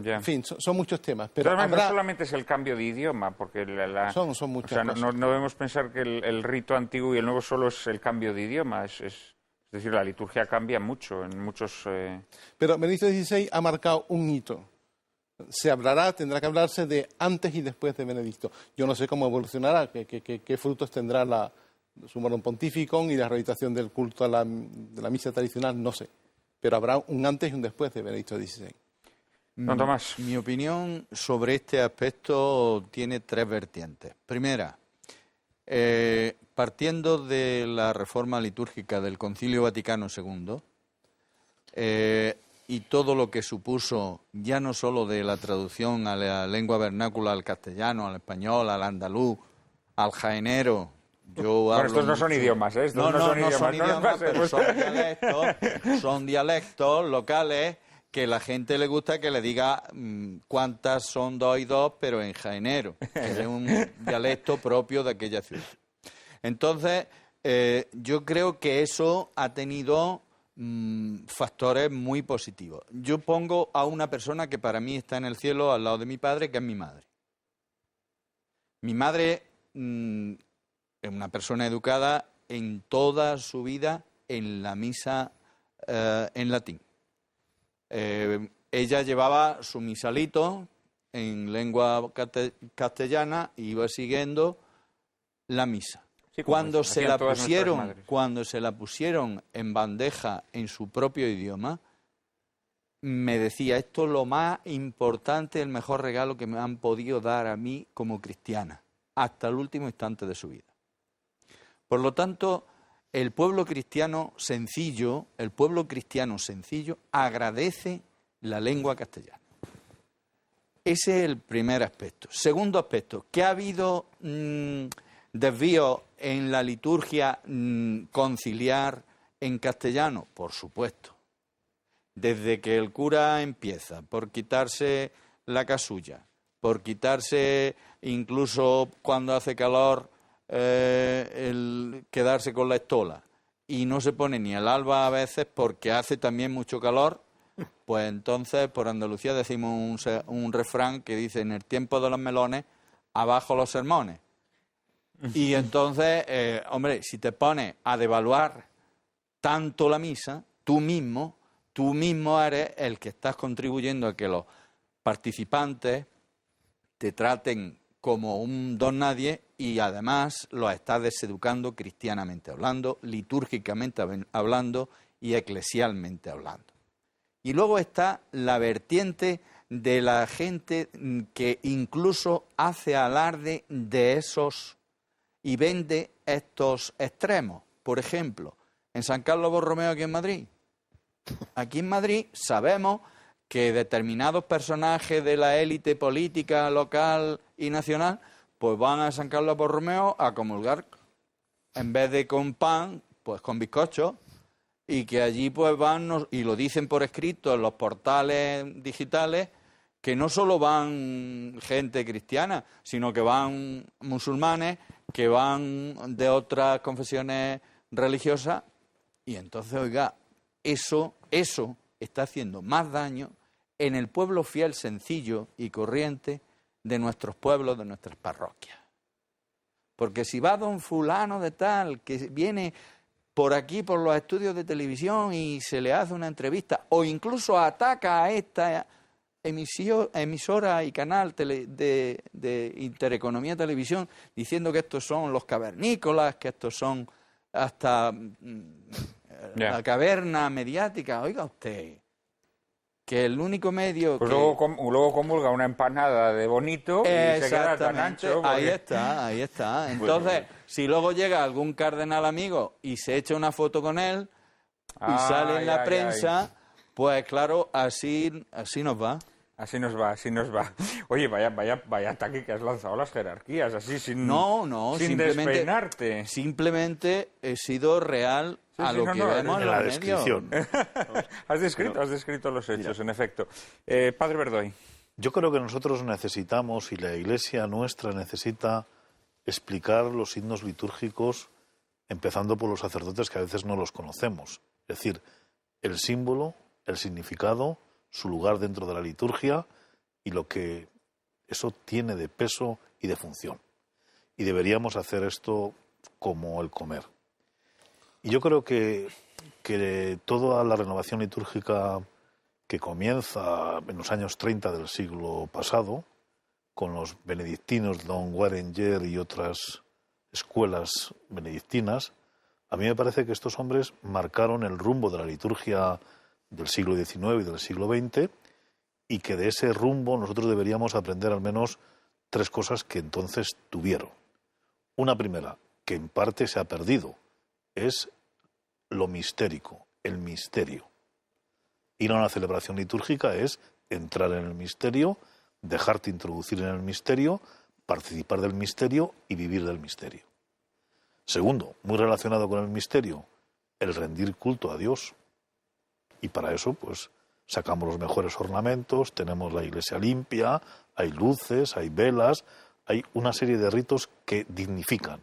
Ya. En fin, son muchos temas. Pero no solamente es el cambio de idioma, porque son muchas cosas. No debemos pensar que el rito antiguo y el nuevo solo es el cambio de idioma. Es decir, la liturgia cambia mucho en muchos... Pero Benedicto XVI ha marcado un hito. Tendrá que hablarse de antes y después de Benedicto. Yo no sé cómo evolucionará, qué frutos tendrá su Morum Pontificum y la realización del culto de la misa tradicional, no sé. Pero habrá un antes y un después de Benedicto XVI. Don Tomás. Mi opinión sobre este aspecto tiene tres vertientes. Primera, partiendo de la reforma litúrgica del Concilio Vaticano II y todo lo que supuso, ya no solo de la traducción a la lengua vernácula, al castellano, al español, al andaluz, al jaenero. Estos no son idiomas, ¿eh? No son idiomas, pero son dialectos locales que la gente le gusta que le diga cuántas son 2 y 2, pero en jaenero, que es un dialecto propio de aquella ciudad. Entonces, yo creo que eso ha tenido factores muy positivos. Yo pongo a una persona que para mí está en el cielo al lado de mi padre, que es mi madre. Mi madre es una persona educada en toda su vida en la misa en latín. Ella llevaba su misalito en lengua castellana y iba siguiendo la misa. Sí, cuando se la pusieron en bandeja en su propio idioma, me decía, esto es lo más importante, el mejor regalo que me han podido dar a mí como cristiana, hasta el último instante de su vida. Por lo tanto, el pueblo cristiano sencillo agradece la lengua castellana. Ese es el primer aspecto. Segundo aspecto, que ha habido desvíos en la liturgia conciliar en castellano, por supuesto. Desde que el cura empieza por quitarse la casulla, por quitarse incluso cuando hace calor el quedarse con la estola y no se pone ni el alba a veces porque hace también mucho calor, pues entonces por Andalucía decimos un refrán que dice: en el tiempo de los melones, abajo los sermones. Y entonces, hombre, si te pones a devaluar tanto la misa, tú mismo eres el que estás contribuyendo a que los participantes te traten como un don nadie y además los estás deseducando cristianamente hablando, litúrgicamente hablando y eclesialmente hablando. Y luego está la vertiente de la gente que incluso hace alarde de esos y vende estos extremos. Por ejemplo, en San Carlos Borromeo, aquí en Madrid. Aquí en Madrid sabemos que determinados personajes de la élite política local y nacional pues van a San Carlos Borromeo a comulgar, en vez de con pan, pues con bizcocho, y que allí pues van, y lo dicen por escrito en los portales digitales, que no solo van gente cristiana, sino que van musulmanes, que van de otras confesiones religiosas, y entonces, oiga, eso está haciendo más daño en el pueblo fiel, sencillo y corriente de nuestros pueblos, de nuestras parroquias. Porque si va don fulano de tal, que viene por aquí, por los estudios de televisión y se le hace una entrevista, o incluso ataca a esta emisora y canal de Intereconomía Televisión, diciendo que estos son los cavernícolas, que estos son hasta la caverna mediática, oiga usted, que el único medio Pues que... luego comulga una empanada de bonito y se queda tan ancho. Ahí está. Entonces, si luego llega algún cardenal amigo y se echa una foto con él y sale en la prensa, pues claro, así nos va. Así nos va. Oye, vaya ataque que has lanzado a las jerarquías, así sin despeinarte. Simplemente he sido real a lo que vemos en la los medios. descripción. Has descrito los hechos, en efecto. Padre Verdoy. Yo creo que nosotros necesitamos, y la Iglesia nuestra necesita, explicar los signos litúrgicos, empezando por los sacerdotes que a veces no los conocemos. Es decir, el símbolo, el significado, su lugar dentro de la liturgia y lo que eso tiene de peso y de función. Y deberíamos hacer esto como el comer. Y yo creo que toda la renovación litúrgica que comienza en los años 30 del siglo pasado, con los benedictinos, Don Warenger y otras escuelas benedictinas, a mí me parece que estos hombres marcaron el rumbo de la liturgia del siglo XIX y del siglo XX, y que de ese rumbo nosotros deberíamos aprender al menos 3 cosas que entonces tuvieron. Una primera, que en parte se ha perdido, es lo mistérico, el misterio. Ir a una celebración litúrgica es entrar en el misterio, dejarte introducir en el misterio, participar del misterio y vivir del misterio. Segundo, muy relacionado con el misterio, el rendir culto a Dios. Y para eso, pues, sacamos los mejores ornamentos, tenemos la iglesia limpia, hay luces, hay velas, hay una serie de ritos que dignifican.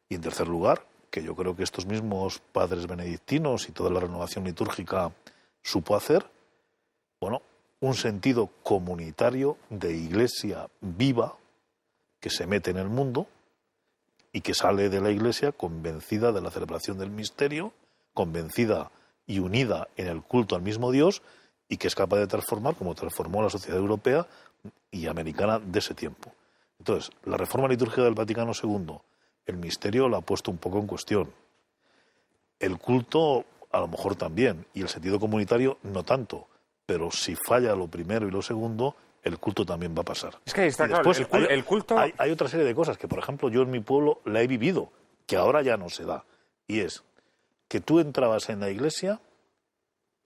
Y en tercer lugar, que yo creo que estos mismos padres benedictinos y toda la renovación litúrgica supo hacer, bueno, un sentido comunitario de iglesia viva que se mete en el mundo y que sale de la iglesia convencida de la celebración del misterio, convencida y unida en el culto al mismo Dios, y que es capaz de transformar como transformó la sociedad europea y americana de ese tiempo. Entonces, la reforma litúrgica del Vaticano II, el misterio lo ha puesto un poco en cuestión. El culto, a lo mejor también, y el sentido comunitario no tanto, pero si falla lo primero y lo segundo, el culto también va a pasar. Es que está después, claro, el culto... Hay otra serie de cosas que, por ejemplo, yo en mi pueblo la he vivido, que ahora ya no se da, y es que tú entrabas en la iglesia,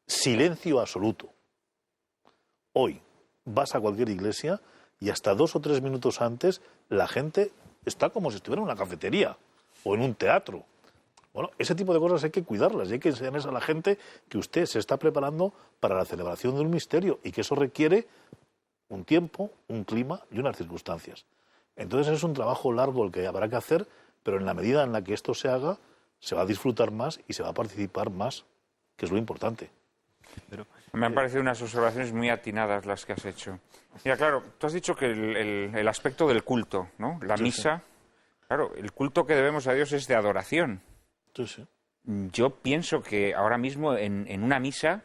silencio absoluto. Hoy vas a cualquier iglesia y hasta 2 o 3 minutos antes la gente está como si estuviera en una cafetería o en un teatro. Bueno, ese tipo de cosas hay que cuidarlas y hay que enseñarles a la gente que usted se está preparando para la celebración de un misterio y que eso requiere un tiempo, un clima y unas circunstancias. Entonces es un trabajo largo el que habrá que hacer, pero en la medida en la que esto se haga, se va a disfrutar más y se va a participar más, que es lo importante. Me han parecido unas observaciones muy atinadas las que has hecho. Mira, claro, tú has dicho que el aspecto del culto, ¿no? La misa, claro, el culto que debemos a Dios es de adoración. Sí. Yo pienso que ahora mismo en una misa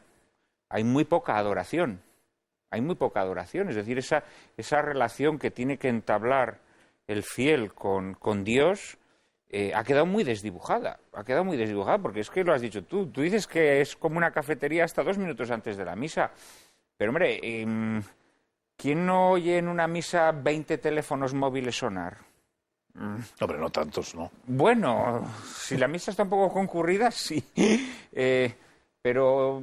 hay muy poca adoración. Hay muy poca adoración, es decir, esa relación que tiene que entablar el fiel con Dios ha quedado muy desdibujada. Porque es que lo has dicho tú. Tú dices que es como una cafetería hasta 2 minutos antes de la misa. Pero, hombre, ¿quién no oye en una misa 20 teléfonos móviles sonar? Hombre, no tantos, ¿no? Bueno, si la misa está un poco concurrida, sí. Pero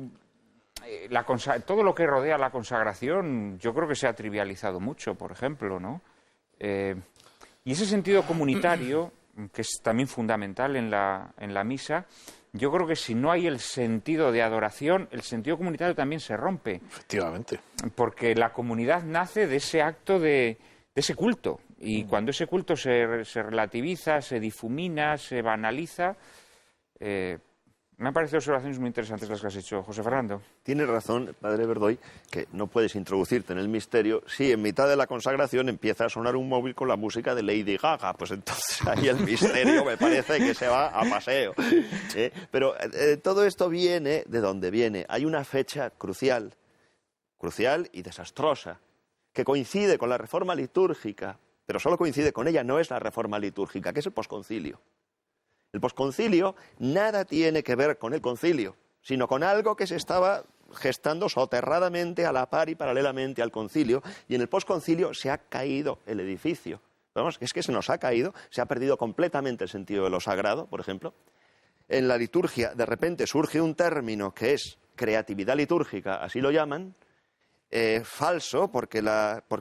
todo lo que rodea la consagración yo creo que se ha trivializado mucho, por ejemplo, ¿no? Y ese sentido comunitario, que es también fundamental en la misa, yo creo que si no hay el sentido de adoración, el sentido comunitario también se rompe. Efectivamente. Porque la comunidad nace de ese acto de ese culto. Y cuando ese culto se relativiza, se difumina, se banaliza... me han parecido observaciones muy interesantes las que has hecho, José Fernando. Tiene razón, padre Verdoy, que no puedes introducirte en el misterio si en mitad de la consagración empieza a sonar un móvil con la música de Lady Gaga. Pues entonces ahí el misterio me parece que se va a paseo. Pero todo esto viene de donde viene. Hay una fecha crucial y desastrosa, que coincide con la reforma litúrgica, pero solo coincide con ella, no es la reforma litúrgica, que es el posconcilio. El posconcilio nada tiene que ver con el concilio, sino con algo que se estaba gestando soterradamente a la par y paralelamente al concilio, y en el posconcilio se ha caído el edificio. Vamos, es que se nos ha caído, se ha perdido completamente el sentido de lo sagrado, por ejemplo. En la liturgia, de repente, surge un término que es creatividad litúrgica, así lo llaman, falso, porque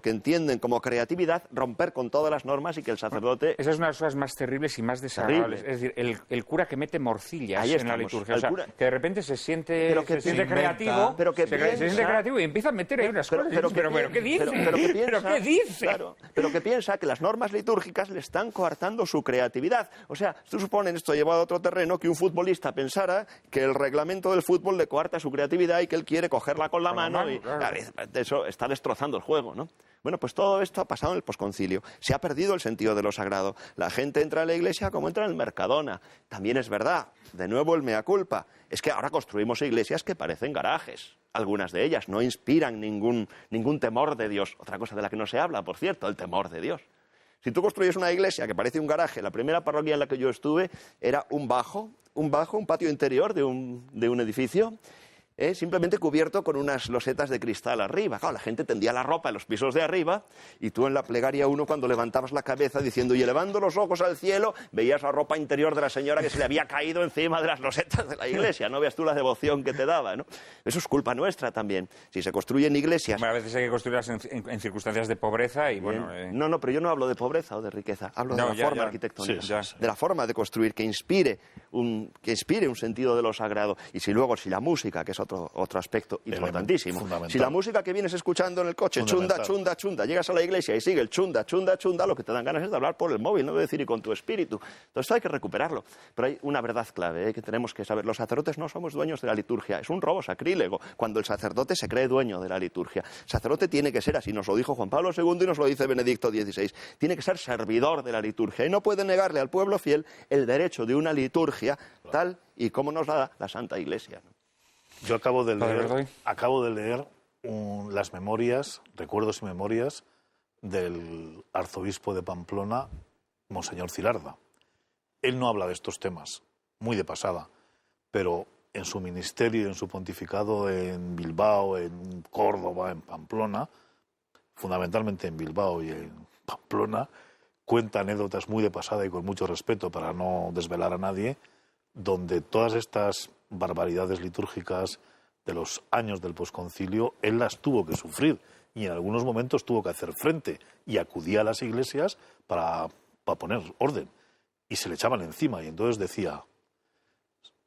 entienden como creatividad romper con todas las normas y que el sacerdote... Esa es una de las cosas más terribles y más desagradables. Es decir, el cura que mete morcillas en la liturgia. O sea, que de repente se siente creativo, se siente creativo y empieza a meter ahí unas cosas. Pero ¿qué dice? ¿Pero qué dice? Claro, pero que piensa que las normas litúrgicas le están coartando su creatividad. O sea, tú supones, esto llevado a otro terreno, que un futbolista pensara que el reglamento del fútbol le coarta su creatividad y que él quiere cogerla con la mano y... Claro. Eso está destrozando el juego, ¿no? Bueno, pues todo esto ha pasado en el posconcilio. Se ha perdido el sentido de lo sagrado. La gente entra a la iglesia como entra en el Mercadona. También es verdad, de nuevo el mea culpa, es que ahora construimos iglesias que parecen garajes. Algunas de ellas no inspiran ningún temor de Dios. Otra cosa de la que no se habla, por cierto, el temor de Dios. Si tú construyes una iglesia que parece un garaje, la primera parroquia en la que yo estuve era un patio interior de un edificio, simplemente cubierto con unas losetas de cristal arriba. Claro, la gente tendía la ropa en los pisos de arriba y tú en la plegaria 1, cuando levantabas la cabeza diciendo y elevando los ojos al cielo, veías la ropa interior de la señora que se le había caído encima de las losetas de la iglesia. No veas tú la devoción que te daba, ¿no? Eso es culpa nuestra también. Si se construyen iglesias... Bueno, a veces hay que construirlas en circunstancias de pobreza y bueno... No, pero yo no hablo de pobreza o de riqueza. Hablo de la forma arquitectónica. De la forma de construir, que inspire un sentido de lo sagrado. Y si la música, que es otro aspecto importantísimo. Si la música que vienes escuchando en el coche, chunda, chunda, chunda, llegas a la iglesia y sigue el chunda, chunda, chunda, lo que te dan ganas es de hablar por el móvil, no de decir y con tu espíritu. Entonces esto hay que recuperarlo. Pero hay una verdad clave que tenemos que saber. Los sacerdotes no somos dueños de la liturgia. Es un robo sacrílego cuando el sacerdote se cree dueño de la liturgia. El sacerdote tiene que ser, así nos lo dijo Juan Pablo II y nos lo dice Benedicto XVI, tiene que ser servidor de la liturgia y no puede negarle al pueblo fiel el derecho de una liturgia tal y como nos la da la Santa Iglesia, ¿no? Yo acabo de leer las memorias, recuerdos y memorias del arzobispo de Pamplona, Monseñor Cilarda. Él no habla de estos temas, muy de pasada, pero en su ministerio y en su pontificado en Bilbao, en Córdoba, en Pamplona, fundamentalmente en Bilbao y en Pamplona, cuenta anécdotas muy de pasada y con mucho respeto para no desvelar a nadie, donde todas estas barbaridades litúrgicas de los años del posconcilio, él las tuvo que sufrir y en algunos momentos tuvo que hacer frente y acudía a las iglesias para poner orden y se le echaban encima y entonces decía: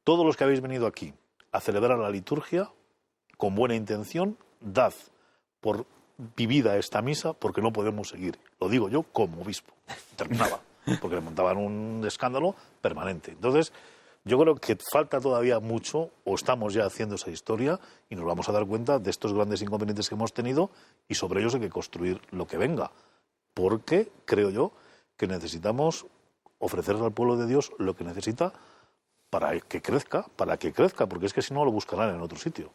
todos los que habéis venido aquí a celebrar la liturgia con buena intención, dad por vivida esta misa porque no podemos seguir. Lo digo yo como obispo. Terminaba, porque le montaban un escándalo permanente. Entonces, yo creo que falta todavía mucho, o estamos ya haciendo esa historia, y nos vamos a dar cuenta de estos grandes inconvenientes que hemos tenido, y sobre ellos hay que construir lo que venga. Porque creo yo que necesitamos ofrecerle al pueblo de Dios lo que necesita para que crezca, porque es que si no lo buscarán en otro sitio.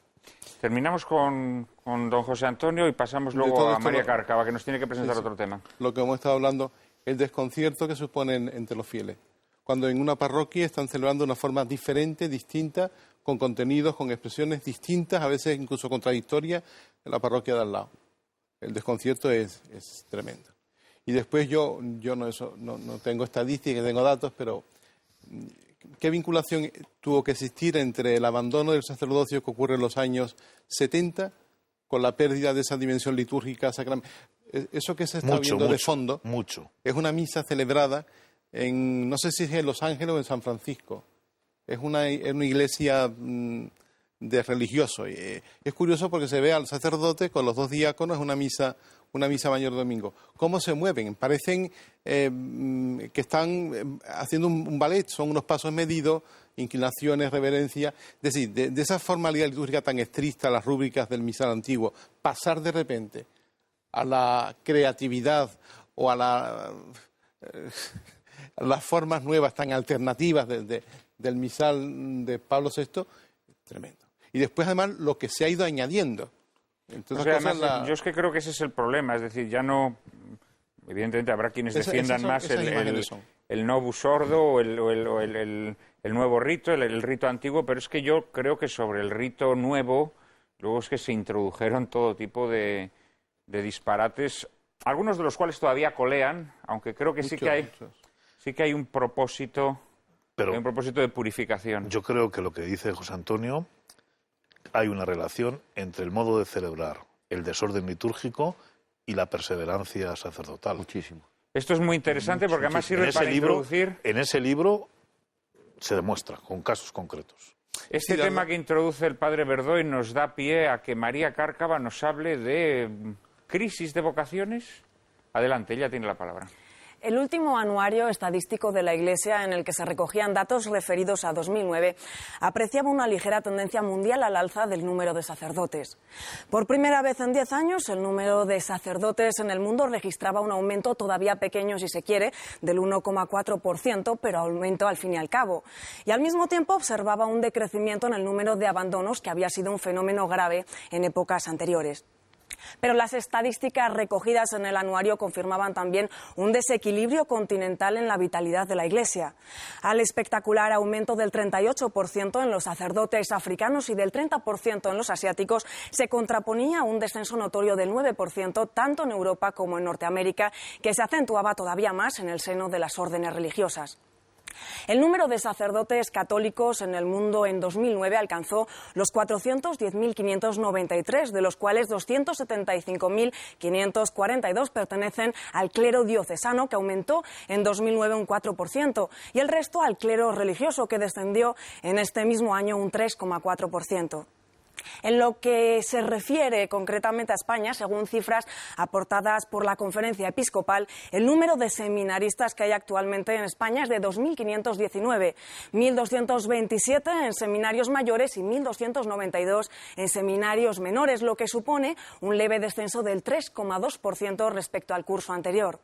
Terminamos con don José Antonio y pasamos luego a María Cárcava, que nos tiene que presentar otro tema. Lo que hemos estado hablando, el desconcierto que suponen entre los fieles. Cuando en una parroquia están celebrando de una forma diferente, distinta, con contenidos, con expresiones distintas, a veces incluso contradictorias, en la parroquia de al lado. El desconcierto es tremendo. Y después yo no tengo estadísticas, tengo datos, pero ¿qué vinculación tuvo que existir entre el abandono del sacerdocio que ocurre en los años 70 con la pérdida de esa dimensión litúrgica sacramental? Eso que se está viendo de fondo es una misa celebrada en, no sé si es en Los Ángeles o en San Francisco. Es una iglesia de religioso. Es curioso porque se ve al sacerdote con los dos diáconos, una misa mayor domingo. ¿Cómo se mueven? Parecen que están haciendo un ballet, son unos pasos medidos, inclinaciones, reverencia. Es decir, de esa formalidad litúrgica tan estricta, las rúbricas del misal antiguo, pasar de repente a la creatividad o a las formas nuevas tan alternativas del misal de Pablo VI, tremendo. Y después además lo que se ha ido añadiendo. Entonces, además, yo es que creo que ese es el problema, es decir, ya no... Evidentemente habrá quienes defiendan más el novus ordo o el nuevo rito, el rito antiguo, pero es que yo creo que sobre el rito nuevo luego es que se introdujeron todo tipo de disparates, algunos de los cuales todavía colean, aunque creo que sí que hay un propósito, de purificación. Yo creo que lo que dice José Antonio, hay una relación entre el modo de celebrar el desorden litúrgico y la perseverancia sacerdotal. Muchísimo. Esto es muy interesante porque además sirve para introducir... En ese libro se demuestra, con casos concretos. Este tema que introduce el padre Verdoy nos da pie a que María Cárcava nos hable de crisis de vocaciones. Adelante, ella tiene la palabra. El último anuario estadístico de la Iglesia, en el que se recogían datos referidos a 2009, apreciaba una ligera tendencia mundial al alza del número de sacerdotes. Por primera vez en 10 años, el número de sacerdotes en el mundo registraba un aumento todavía pequeño, si se quiere, del 1,4%, pero aumento al fin y al cabo. Y al mismo tiempo observaba un decrecimiento en el número de abandonos, que había sido un fenómeno grave en épocas anteriores. Pero las estadísticas recogidas en el anuario confirmaban también un desequilibrio continental en la vitalidad de la Iglesia. Al espectacular aumento del 38% en los sacerdotes africanos y del 30% en los asiáticos se contraponía un descenso notorio del 9% tanto en Europa como en Norteamérica, que se acentuaba todavía más en el seno de las órdenes religiosas. El número de sacerdotes católicos en el mundo en 2009 alcanzó los 410.593, de los cuales 275.542 pertenecen al clero diocesano, que aumentó en 2009 un 4%, y el resto al clero religioso, que descendió en este mismo año un 3,4%. En lo que se refiere concretamente a España, según cifras aportadas por la Conferencia Episcopal, el número de seminaristas que hay actualmente en España es de 2.519, 1.227 en seminarios mayores y 1.292 en seminarios menores, lo que supone un leve descenso del 3,2% respecto al curso anterior.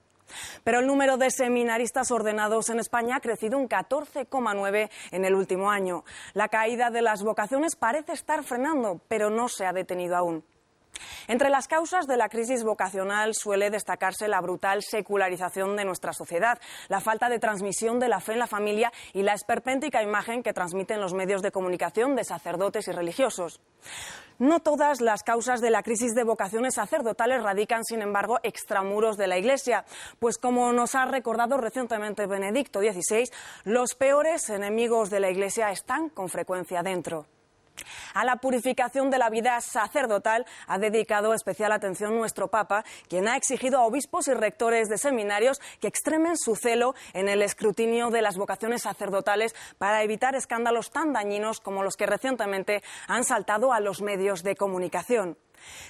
Pero el número de seminaristas ordenados en España ha crecido un 14,9% en el último año. La caída de las vocaciones parece estar frenando, pero no se ha detenido aún. Entre las causas de la crisis vocacional suele destacarse la brutal secularización de nuestra sociedad, la falta de transmisión de la fe en la familia y la esperpéntica imagen que transmiten los medios de comunicación de sacerdotes y religiosos. No todas las causas de la crisis de vocaciones sacerdotales radican, sin embargo, extramuros de la Iglesia, pues como nos ha recordado recientemente Benedicto XVI, los peores enemigos de la Iglesia están con frecuencia dentro. A la purificación de la vida sacerdotal ha dedicado especial atención nuestro Papa, quien ha exigido a obispos y rectores de seminarios que extremen su celo en el escrutinio de las vocaciones sacerdotales para evitar escándalos tan dañinos como los que recientemente han saltado a los medios de comunicación.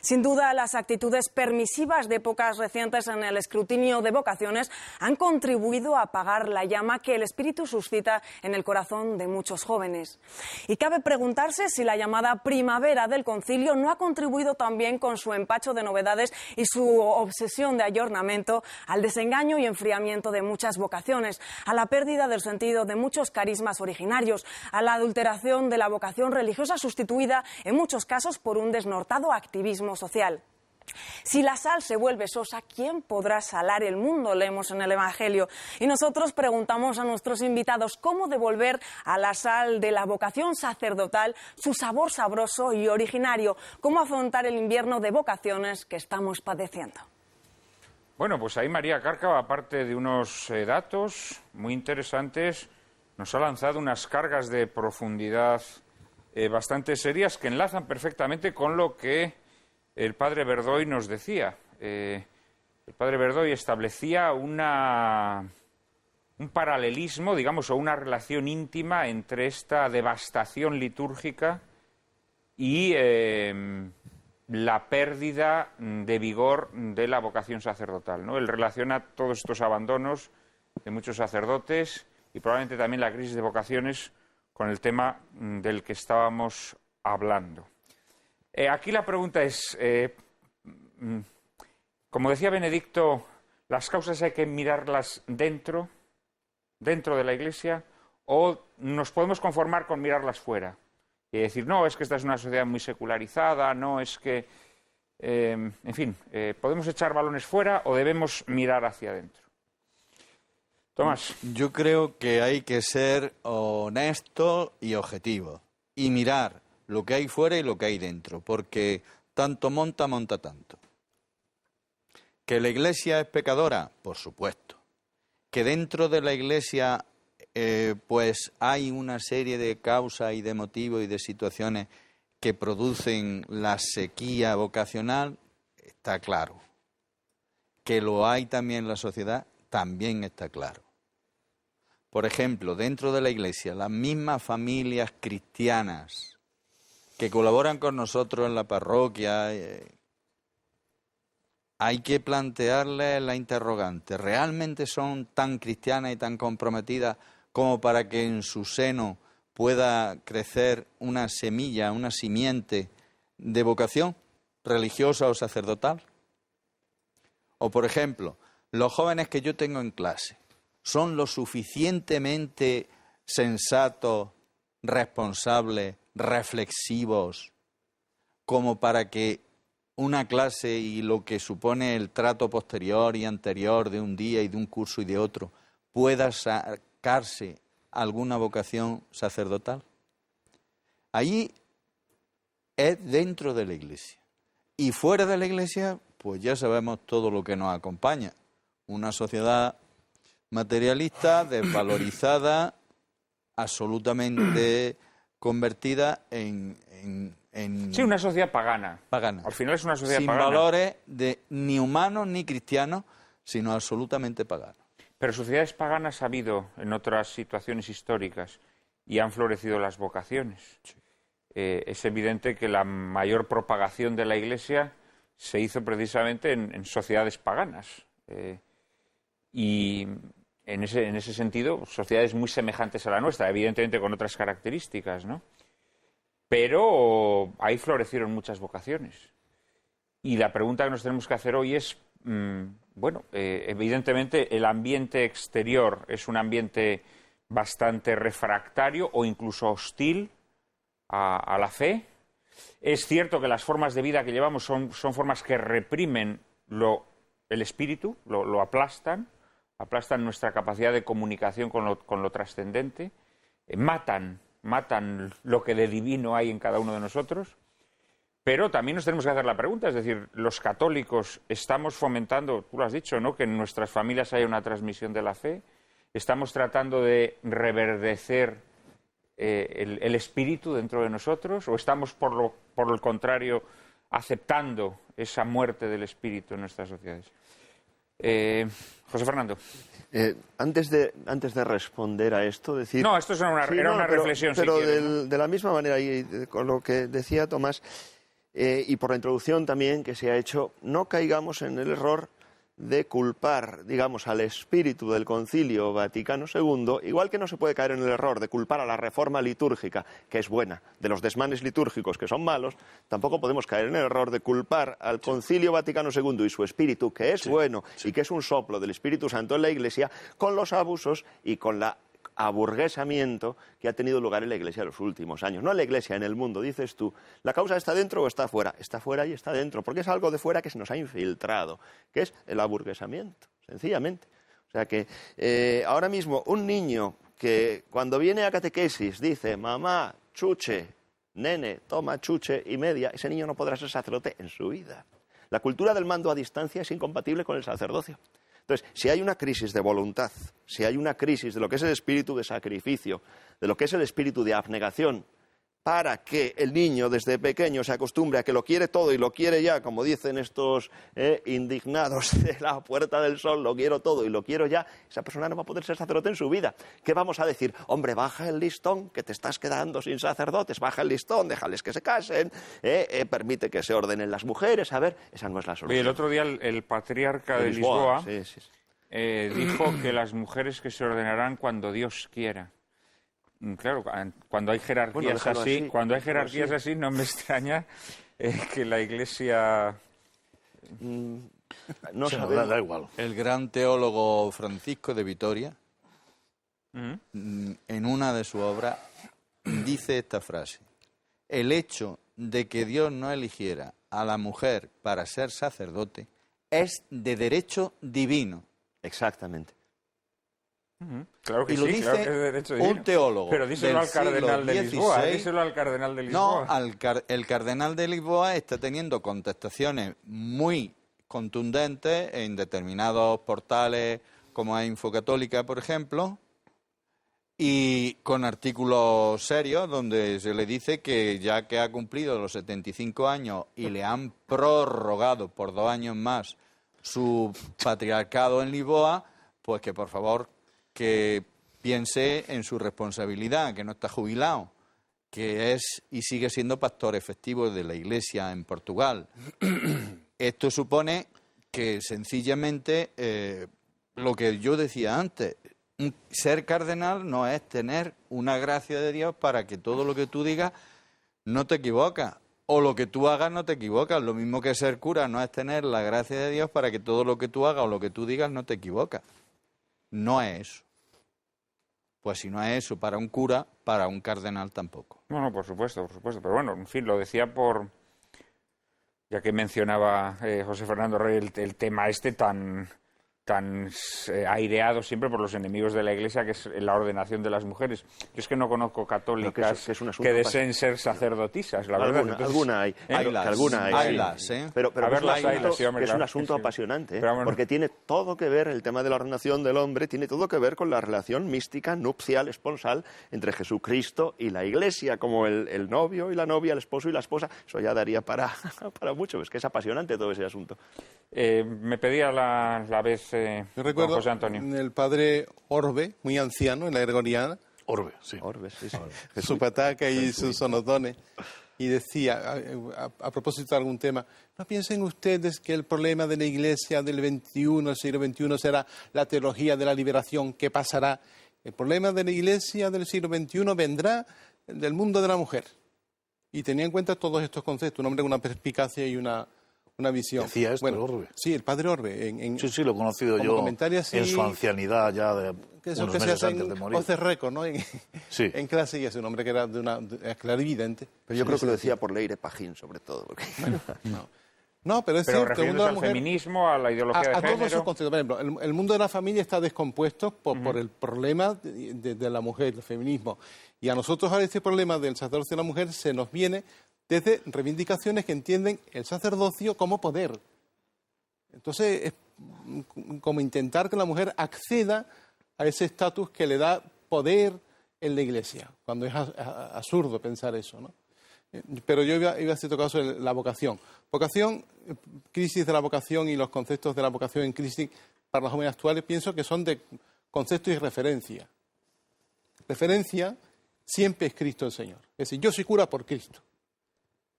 Sin duda, las actitudes permisivas de épocas recientes en el escrutinio de vocaciones han contribuido a apagar la llama que el Espíritu suscita en el corazón de muchos jóvenes. Y cabe preguntarse si la llamada primavera del concilio no ha contribuido también, con su empacho de novedades y su obsesión de ayornamiento, al desengaño y enfriamiento de muchas vocaciones, a la pérdida del sentido de muchos carismas originarios, a la adulteración de la vocación religiosa, sustituida en muchos casos por un desnortado activismo social. Si la sal se vuelve sosa, ¿quién podrá salar el mundo?, leemos en el Evangelio. Y nosotros preguntamos a nuestros invitados cómo devolver a la sal de la vocación sacerdotal su sabor sabroso y originario, cómo afrontar el invierno de vocaciones que estamos padeciendo. Bueno, pues ahí María Cárcava, aparte de unos datos muy interesantes, nos ha lanzado unas cargas de profundidad bastante serias que enlazan perfectamente con lo que el padre Verdoy nos decía. El padre Verdoy establecía un paralelismo, digamos, o una relación íntima entre esta devastación litúrgica y la pérdida de vigor de la vocación sacerdotal, ¿no? Él relaciona todos estos abandonos de muchos sacerdotes y probablemente también la crisis de vocaciones con el tema del que estábamos hablando. Aquí la pregunta es, como decía Benedicto, ¿las causas hay que mirarlas dentro de la Iglesia, o nos podemos conformar con mirarlas fuera? Y decir, no, es que esta es una sociedad muy secularizada, no, es que, en fin, ¿podemos echar balones fuera o debemos mirar hacia adentro? Tomás. Yo creo que hay que ser honesto y objetivo y mirar lo que hay fuera y lo que hay dentro, porque tanto monta tanto. ¿Que la Iglesia es pecadora? Por supuesto. ¿Que dentro de la Iglesia pues hay una serie de causas y de motivos y de situaciones que producen la sequía vocacional? Está claro. ¿Que lo hay también en la sociedad? También está claro. Por ejemplo, dentro de la Iglesia, las mismas familias cristianas que colaboran con nosotros en la parroquia, hay que plantearles la interrogante. ¿Realmente son tan cristianas y tan comprometidas como para que en su seno pueda crecer una semilla, una simiente de vocación religiosa o sacerdotal? O, por ejemplo, los jóvenes que yo tengo en clase, ¿son lo suficientemente sensatos, responsables, reflexivos, como para que una clase y lo que supone el trato posterior y anterior de un día y de un curso y de otro pueda sacarse alguna vocación sacerdotal? Allí es dentro de la Iglesia. Y fuera de la Iglesia, pues ya sabemos todo lo que nos acompaña. Una sociedad materialista, desvalorizada, absolutamente convertida en Sí, una sociedad pagana. Pagana. Al final es una sociedad sin pagana. valores ni humanos ni cristianos, sino absolutamente paganos. Pero sociedades paganas ha habido en otras situaciones históricas y han florecido las vocaciones. Sí. Es evidente que la mayor propagación de la Iglesia se hizo precisamente en sociedades paganas. Y en ese sentido, sociedades muy semejantes a la nuestra, evidentemente con otras características, ¿no? Pero ahí florecieron muchas vocaciones. Y la pregunta que nos tenemos que hacer hoy es, evidentemente el ambiente exterior es un ambiente bastante refractario o incluso hostil a la fe. Es cierto que las formas de vida que llevamos son formas que reprimen el espíritu, lo aplastan nuestra capacidad de comunicación con lo trascendente, matan lo que de divino hay en cada uno de nosotros, pero también nos tenemos que hacer la pregunta, es decir, los católicos estamos fomentando, tú lo has dicho, ¿no?, que en nuestras familias haya una transmisión de la fe, estamos tratando de reverdecer el espíritu dentro de nosotros, o estamos por el contrario aceptando esa muerte del espíritu en nuestras sociedades. José Fernando. Antes de responder a esto, decir... No, esto era una reflexión. Pero si quieres, de la misma manera, y con lo que decía Tomás, y por la introducción también que se ha hecho, no caigamos en el error de culpar, digamos, al espíritu del Concilio Vaticano II, igual que no se puede caer en el error de culpar a la reforma litúrgica, que es buena, de los desmanes litúrgicos, que son malos, tampoco podemos caer en el error de culpar al Concilio Vaticano II y su espíritu, que es bueno y que es un soplo del Espíritu Santo en la Iglesia, con los abusos y con la aburguesamiento que ha tenido lugar en la Iglesia en los últimos años. No en la Iglesia, en el mundo, dices tú. ¿La causa está dentro o está fuera? Está fuera y está dentro, porque es algo de fuera que se nos ha infiltrado, que es el aburguesamiento, sencillamente. O sea que ahora mismo un niño que cuando viene a catequesis dice, mamá, chuche, nene, toma chuche y media, ese niño no podrá ser sacerdote en su vida. La cultura del mando a distancia es incompatible con el sacerdocio. Entonces, si hay una crisis de voluntad, si hay una crisis de lo que es el espíritu de sacrificio, de lo que es el espíritu de abnegación, para que el niño desde pequeño se acostumbre a que lo quiere todo y lo quiere ya, como dicen estos indignados de la Puerta del Sol, lo quiero todo y lo quiero ya, esa persona no va a poder ser sacerdote en su vida. ¿Qué vamos a decir? Hombre, baja el listón, que te estás quedando sin sacerdotes, baja el listón, déjales que se casen, permite que se ordenen las mujeres. A ver, esa no es la solución. El otro día el patriarca de Lisboa dijo que las mujeres que se ordenarán cuando Dios quiera. Claro, cuando hay jerarquías así, no me extraña que la Iglesia... No sabemos. Da igual. El gran teólogo Francisco de Vitoria, en una de sus obras, dice esta frase: el hecho de que Dios no eligiera a la mujer para ser sacerdote es de derecho divino. Exactamente. Claro que y lo sí, dice claro que es de derecho divino. un teólogo. Pero díselo al cardenal de Lisboa, XVI. díselo al cardenal de Lisboa. No, el cardenal de Lisboa está teniendo contestaciones muy contundentes en determinados portales como es Infocatólica, por ejemplo, y con artículos serios donde se le dice que ya que ha cumplido los 75 años y le han prorrogado por 2 años más su patriarcado en Lisboa, pues que por favor que piense en su responsabilidad, que no está jubilado, que es y sigue siendo pastor efectivo de la Iglesia en Portugal. Esto supone que sencillamente lo que yo decía antes, ser cardenal no es tener una gracia de Dios para que todo lo que tú digas no te equivocas, o lo que tú hagas no te equivocas. Lo mismo que ser cura no es tener la gracia de Dios para que todo lo que tú hagas o lo que tú digas no te equivocas. No es eso. Pues si no es eso para un cura, para un cardenal tampoco. No, por supuesto, pero bueno, en fin, lo decía ya que mencionaba José Fernando Rey el tema tan aireado siempre por los enemigos de la Iglesia, que es la ordenación de las mujeres. Yo es que no conozco católicas que deseen ser sacerdotisas, la verdad. Entonces, alguna hay. Haylas, Pero es un asunto apasionante, porque tiene todo que ver, el tema de la ordenación del hombre, tiene todo que ver con la relación mística, nupcial, esponsal, entre Jesucristo y la Iglesia, como el novio y la novia, el esposo y la esposa. Eso ya daría para mucho, es que es apasionante todo ese asunto. Me pedía la vez... Yo recuerdo José Antonio. el padre Orbe, muy anciano, en la Gregoriana, Orbe, sí. su pataca y sus sonotones, y decía, a propósito de algún tema, ¿no piensen ustedes que el problema de la Iglesia del siglo XXI será la teología de la liberación que pasará? El problema de la Iglesia del siglo XXI vendrá del mundo de la mujer. Y tenía en cuenta todos estos conceptos, un hombre con una perspicacia y una visión. Decía esto, el Orbe. Sí, el padre Orbe. Sí, lo he conocido yo en su ancianidad ya de unos meses antes de morir. Off record, ¿no? En clase, y es un hombre que era clarividente. Pero yo creo que lo decía por Leire Pajín, sobre todo. Porque... No, pero es cierto, el mundo de la mujer, feminismo, a la ideología de género... A todos esos conceptos. Por ejemplo, el mundo de la familia está descompuesto por el problema de la mujer, el feminismo. Y a nosotros ahora este problema del sacerdocio de la mujer se nos viene desde reivindicaciones que entienden el sacerdocio como poder. Entonces, es como intentar que la mujer acceda a ese estatus que le da poder en la Iglesia, cuando es absurdo pensar eso, ¿no? Pero yo iba a cierto caso la vocación. Vocación, crisis de la vocación y los conceptos de la vocación en crisis para los jóvenes actuales, pienso que son de concepto y referencia. Referencia siempre es Cristo el Señor. Es decir, yo soy cura por Cristo.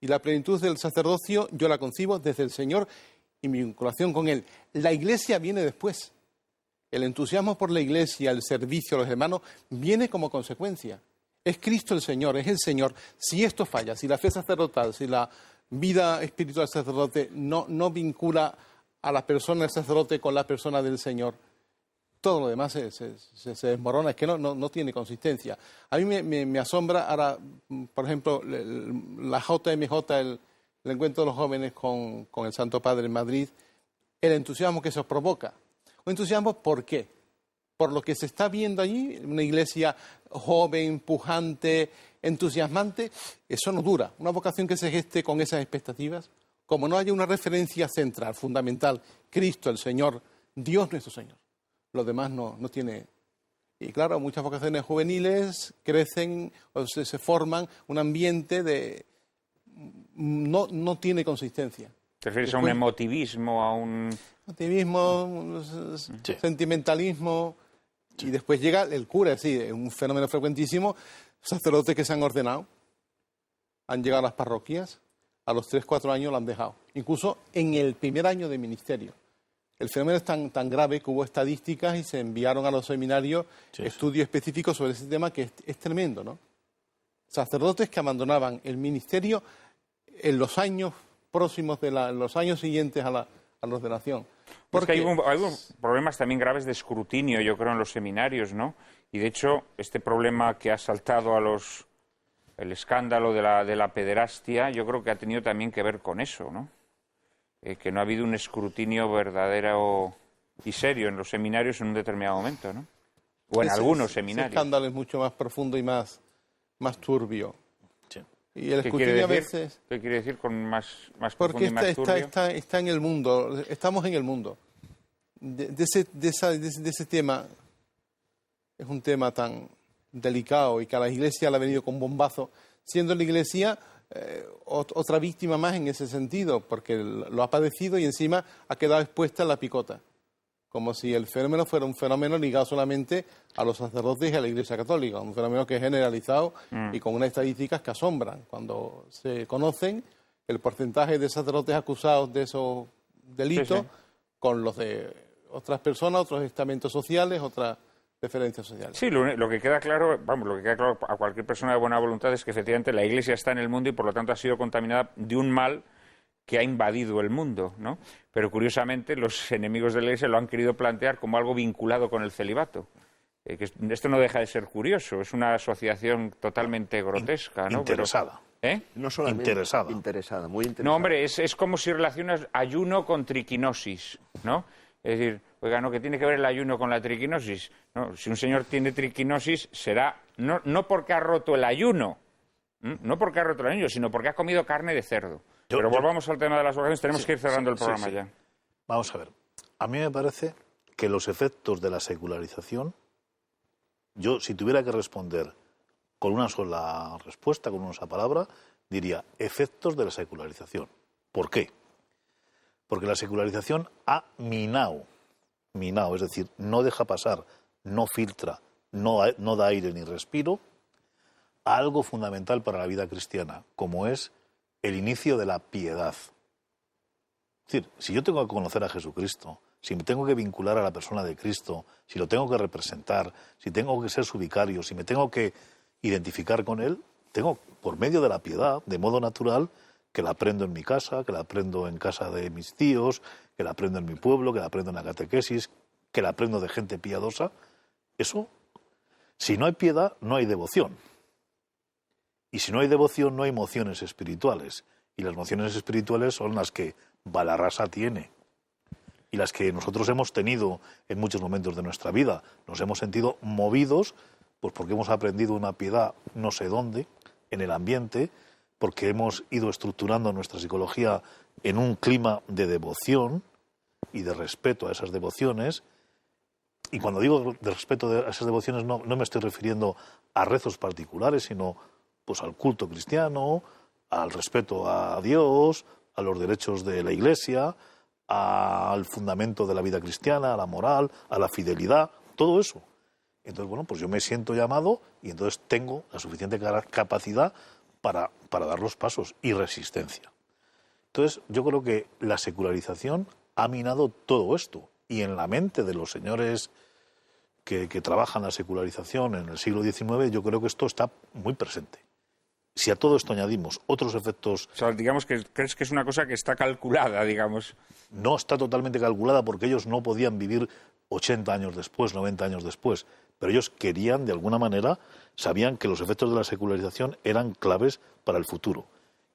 Y la plenitud del sacerdocio yo la concibo desde el Señor y mi vinculación con Él. La Iglesia viene después. El entusiasmo por la Iglesia, el servicio a los hermanos, viene como consecuencia. Es Cristo el Señor, es el Señor. Si esto falla, si la fe sacerdotal, si la vida espiritual del sacerdote no vincula a la persona del sacerdote con la persona del Señor, todo lo demás se desmorona, es que no tiene consistencia. A mí me asombra ahora, por ejemplo, la JMJ, el encuentro de los jóvenes con el Santo Padre en Madrid, el entusiasmo que eso provoca. ¿Un entusiasmo por qué? Por lo que se está viendo allí, una iglesia joven, pujante, entusiasmante, eso no dura. Una vocación que se geste con esas expectativas, como no haya una referencia central, fundamental, Cristo, el Señor, Dios nuestro Señor. Lo demás no tiene... Y claro, muchas vocaciones juveniles crecen o se forman un ambiente de... No tiene consistencia. ¿Te refieres a un emotivismo, a un...? Emotivismo, sentimentalismo... Y después llega el cura, sí, es un fenómeno frecuentísimo, sacerdotes que se han ordenado, han llegado a las parroquias, a los 3-4 años lo han dejado. Incluso en el primer año de ministerio. El fenómeno es tan grave que hubo estadísticas y se enviaron a los seminarios estudios específicos sobre ese tema que es tremendo, ¿no? Sacerdotes que abandonaban el ministerio en los años próximos, los años siguientes a la ordenación. Porque hay problemas también graves de escrutinio, yo creo, en los seminarios, ¿no? Y de hecho, este problema que ha saltado el escándalo de la pederastia, yo creo que ha tenido también que ver con eso, ¿no? Que no ha habido un escrutinio verdadero y serio en los seminarios en un determinado momento, ¿no? O en algunos Ese seminarios. escándalo es mucho más profundo y más turbio. Sí. Y el ¿Qué escrutinio quiere a decir? veces... ¿Qué quiere decir con más profundo Porque y más turbio? está en el mundo, estamos en el mundo. De ese tema, es un tema tan delicado y que a la Iglesia le ha venido con bombazo, siendo la Iglesia otra víctima más en ese sentido, porque lo ha padecido y encima ha quedado expuesta en la picota. Como si el fenómeno fuera un fenómeno ligado solamente a los sacerdotes y a la Iglesia Católica, un fenómeno que es generalizado y con unas estadísticas que asombran. Cuando se conocen el porcentaje de sacerdotes acusados de esos delitos Sí. con los de otras personas, otros estamentos sociales, otras referencias sociales. Sí, lo que queda claro, lo que queda claro a cualquier persona de buena voluntad es que efectivamente la Iglesia está en el mundo y por lo tanto ha sido contaminada de un mal que ha invadido el mundo, ¿no? Pero curiosamente los enemigos de la Iglesia lo han querido plantear como algo vinculado con el celibato. Esto no deja de ser curioso, es una asociación totalmente grotesca, ¿no? Interesada. Pero, No solamente Interesada. interesada, muy interesada. No, hombre, es como si relacionas ayuno con triquinosis, ¿no? Es decir, oiga, ¿no? ¿Qué tiene que ver el ayuno con la triquinosis? No, si un señor tiene triquinosis será no porque ha roto el ayuno, no porque ha roto el ayuno, sino porque ha comido carne de cerdo. Pero volvamos al tema de las vacaciones, tenemos que ir cerrando el programa ya. Vamos a ver. A mí me parece que los efectos de la secularización, yo si tuviera que responder con una sola respuesta, con una sola palabra, diría efectos de la secularización. ¿Por qué? Porque la secularización ha minado, es decir, no deja pasar, no filtra, no da aire ni respiro a algo fundamental para la vida cristiana, como es el inicio de la piedad. Es decir, si yo tengo que conocer a Jesucristo, si me tengo que vincular a la persona de Cristo, si lo tengo que representar, si tengo que ser su vicario, si me tengo que identificar con Él, tengo, por medio de la piedad, de modo natural, que la aprendo en mi casa, que la aprendo en casa de mis tíos, que la aprendo en mi pueblo, que la aprendo en la catequesis, que la aprendo de gente piadosa. Eso, si no hay piedad, no hay devoción. Y si no hay devoción, no hay emociones espirituales. Y las emociones espirituales son las que Balarrasa tiene. Y las que nosotros hemos tenido en muchos momentos de nuestra vida. Nos hemos sentido movidos, pues porque hemos aprendido una piedad no sé dónde, en el ambiente, porque hemos ido estructurando nuestra psicología en un clima de devoción y de respeto a esas devociones. Y cuando digo de respeto a esas devociones no me estoy refiriendo a rezos particulares, sino pues al culto cristiano, al respeto a Dios, a los derechos de la Iglesia, al fundamento de la vida cristiana, a la moral, a la fidelidad, todo eso. Entonces, bueno, pues yo me siento llamado y entonces tengo la suficiente capacidad para dar los pasos y resistencia. Entonces, yo creo que la secularización ha minado todo esto. Y en la mente de los señores que trabajan la secularización en el siglo XIX, yo creo que esto está muy presente. Si a todo esto añadimos otros efectos... O sea, digamos que crees que es una cosa que está calculada, digamos. No está totalmente calculada porque ellos no podían vivir 80 años después, 90 años después, pero ellos querían, de alguna manera, sabían que los efectos de la secularización eran claves para el futuro.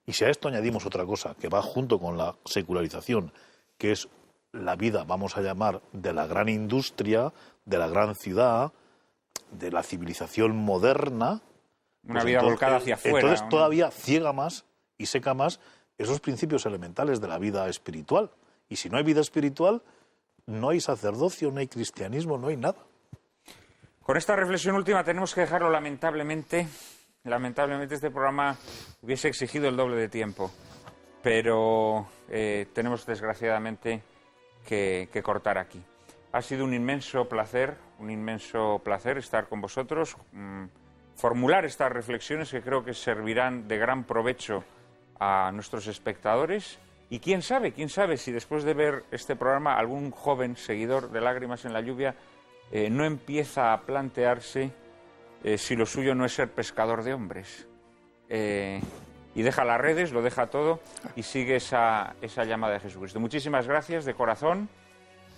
Y si a esto añadimos otra cosa que va junto con la secularización, que es la vida, vamos a llamar, de la gran industria, de la gran ciudad, de la civilización moderna... Una vida volcada hacia afuera. Entonces todavía ciega más y seca más esos principios elementales de la vida espiritual. Y si no hay vida espiritual, no hay sacerdocio, no hay cristianismo, no hay nada. Con esta reflexión última tenemos que dejarlo lamentablemente. Lamentablemente este programa hubiese exigido el doble de tiempo. Pero tenemos desgraciadamente que cortar aquí. Ha sido un inmenso placer estar con vosotros. Formular estas reflexiones que creo que servirán de gran provecho a nuestros espectadores y quién sabe si después de ver este programa algún joven seguidor de Lágrimas en la Lluvia no empieza a plantearse si lo suyo no es ser pescador de hombres y deja las redes, lo deja todo y sigue esa llamada de Jesucristo. Muchísimas gracias de corazón.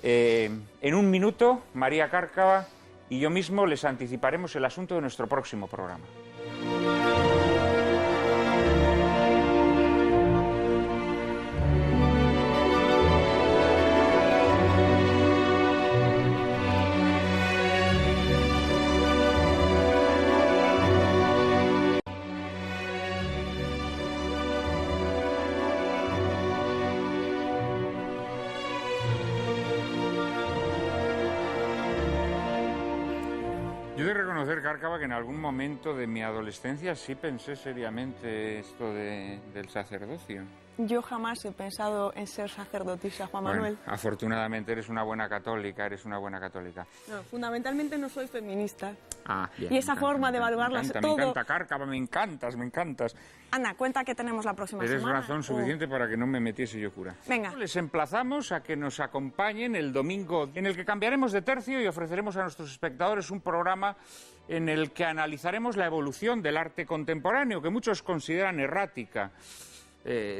En un minuto, María Cárcava y yo mismo les anticiparemos el asunto de nuestro próximo programa. Yo he de reconocer, Cárcava, que en algún momento de mi adolescencia sí pensé seriamente esto del sacerdocio. Yo jamás he pensado en ser sacerdotisa, Juan Manuel. Bueno, afortunadamente eres una buena católica, No, fundamentalmente no soy feminista. Ah, bien. Y esa forma de evaluarlas me todo... Me encanta, Cárcava, me encantas. Ana, cuenta que tenemos la próxima Eres semana. razón suficiente para que no me metiese yo cura. Venga. Les emplazamos a que nos acompañen el domingo, en el que cambiaremos de tercio y ofreceremos a nuestros espectadores un programa en el que analizaremos la evolución del arte contemporáneo, que muchos consideran errática,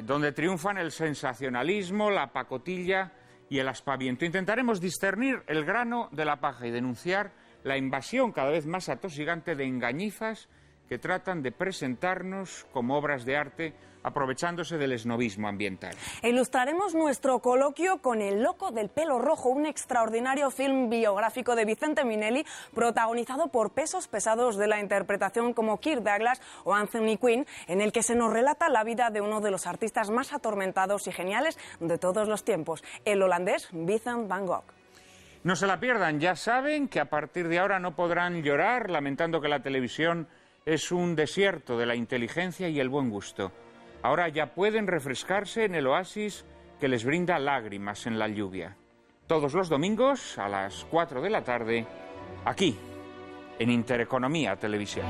donde triunfan el sensacionalismo, la pacotilla y el aspaviento. Intentaremos discernir el grano de la paja y denunciar la invasión cada vez más atosigante de engañifas que tratan de presentarnos como obras de arte aprovechándose del esnovismo ambiental. Ilustraremos nuestro coloquio con El loco del pelo rojo, un extraordinario film biográfico de Vicente Minelli, protagonizado por pesos pesados de la interpretación como Kirk Douglas o Anthony Quinn, en el que se nos relata la vida de uno de los artistas más atormentados y geniales de todos los tiempos, el holandés Vincent van Gogh. No se la pierdan, ya saben que a partir de ahora no podrán llorar lamentando que la televisión es un desierto de la inteligencia y el buen gusto. Ahora ya pueden refrescarse en el oasis que les brinda Lágrimas en la lluvia. Todos los domingos a las 4 de la tarde, aquí, en Intereconomía Televisión.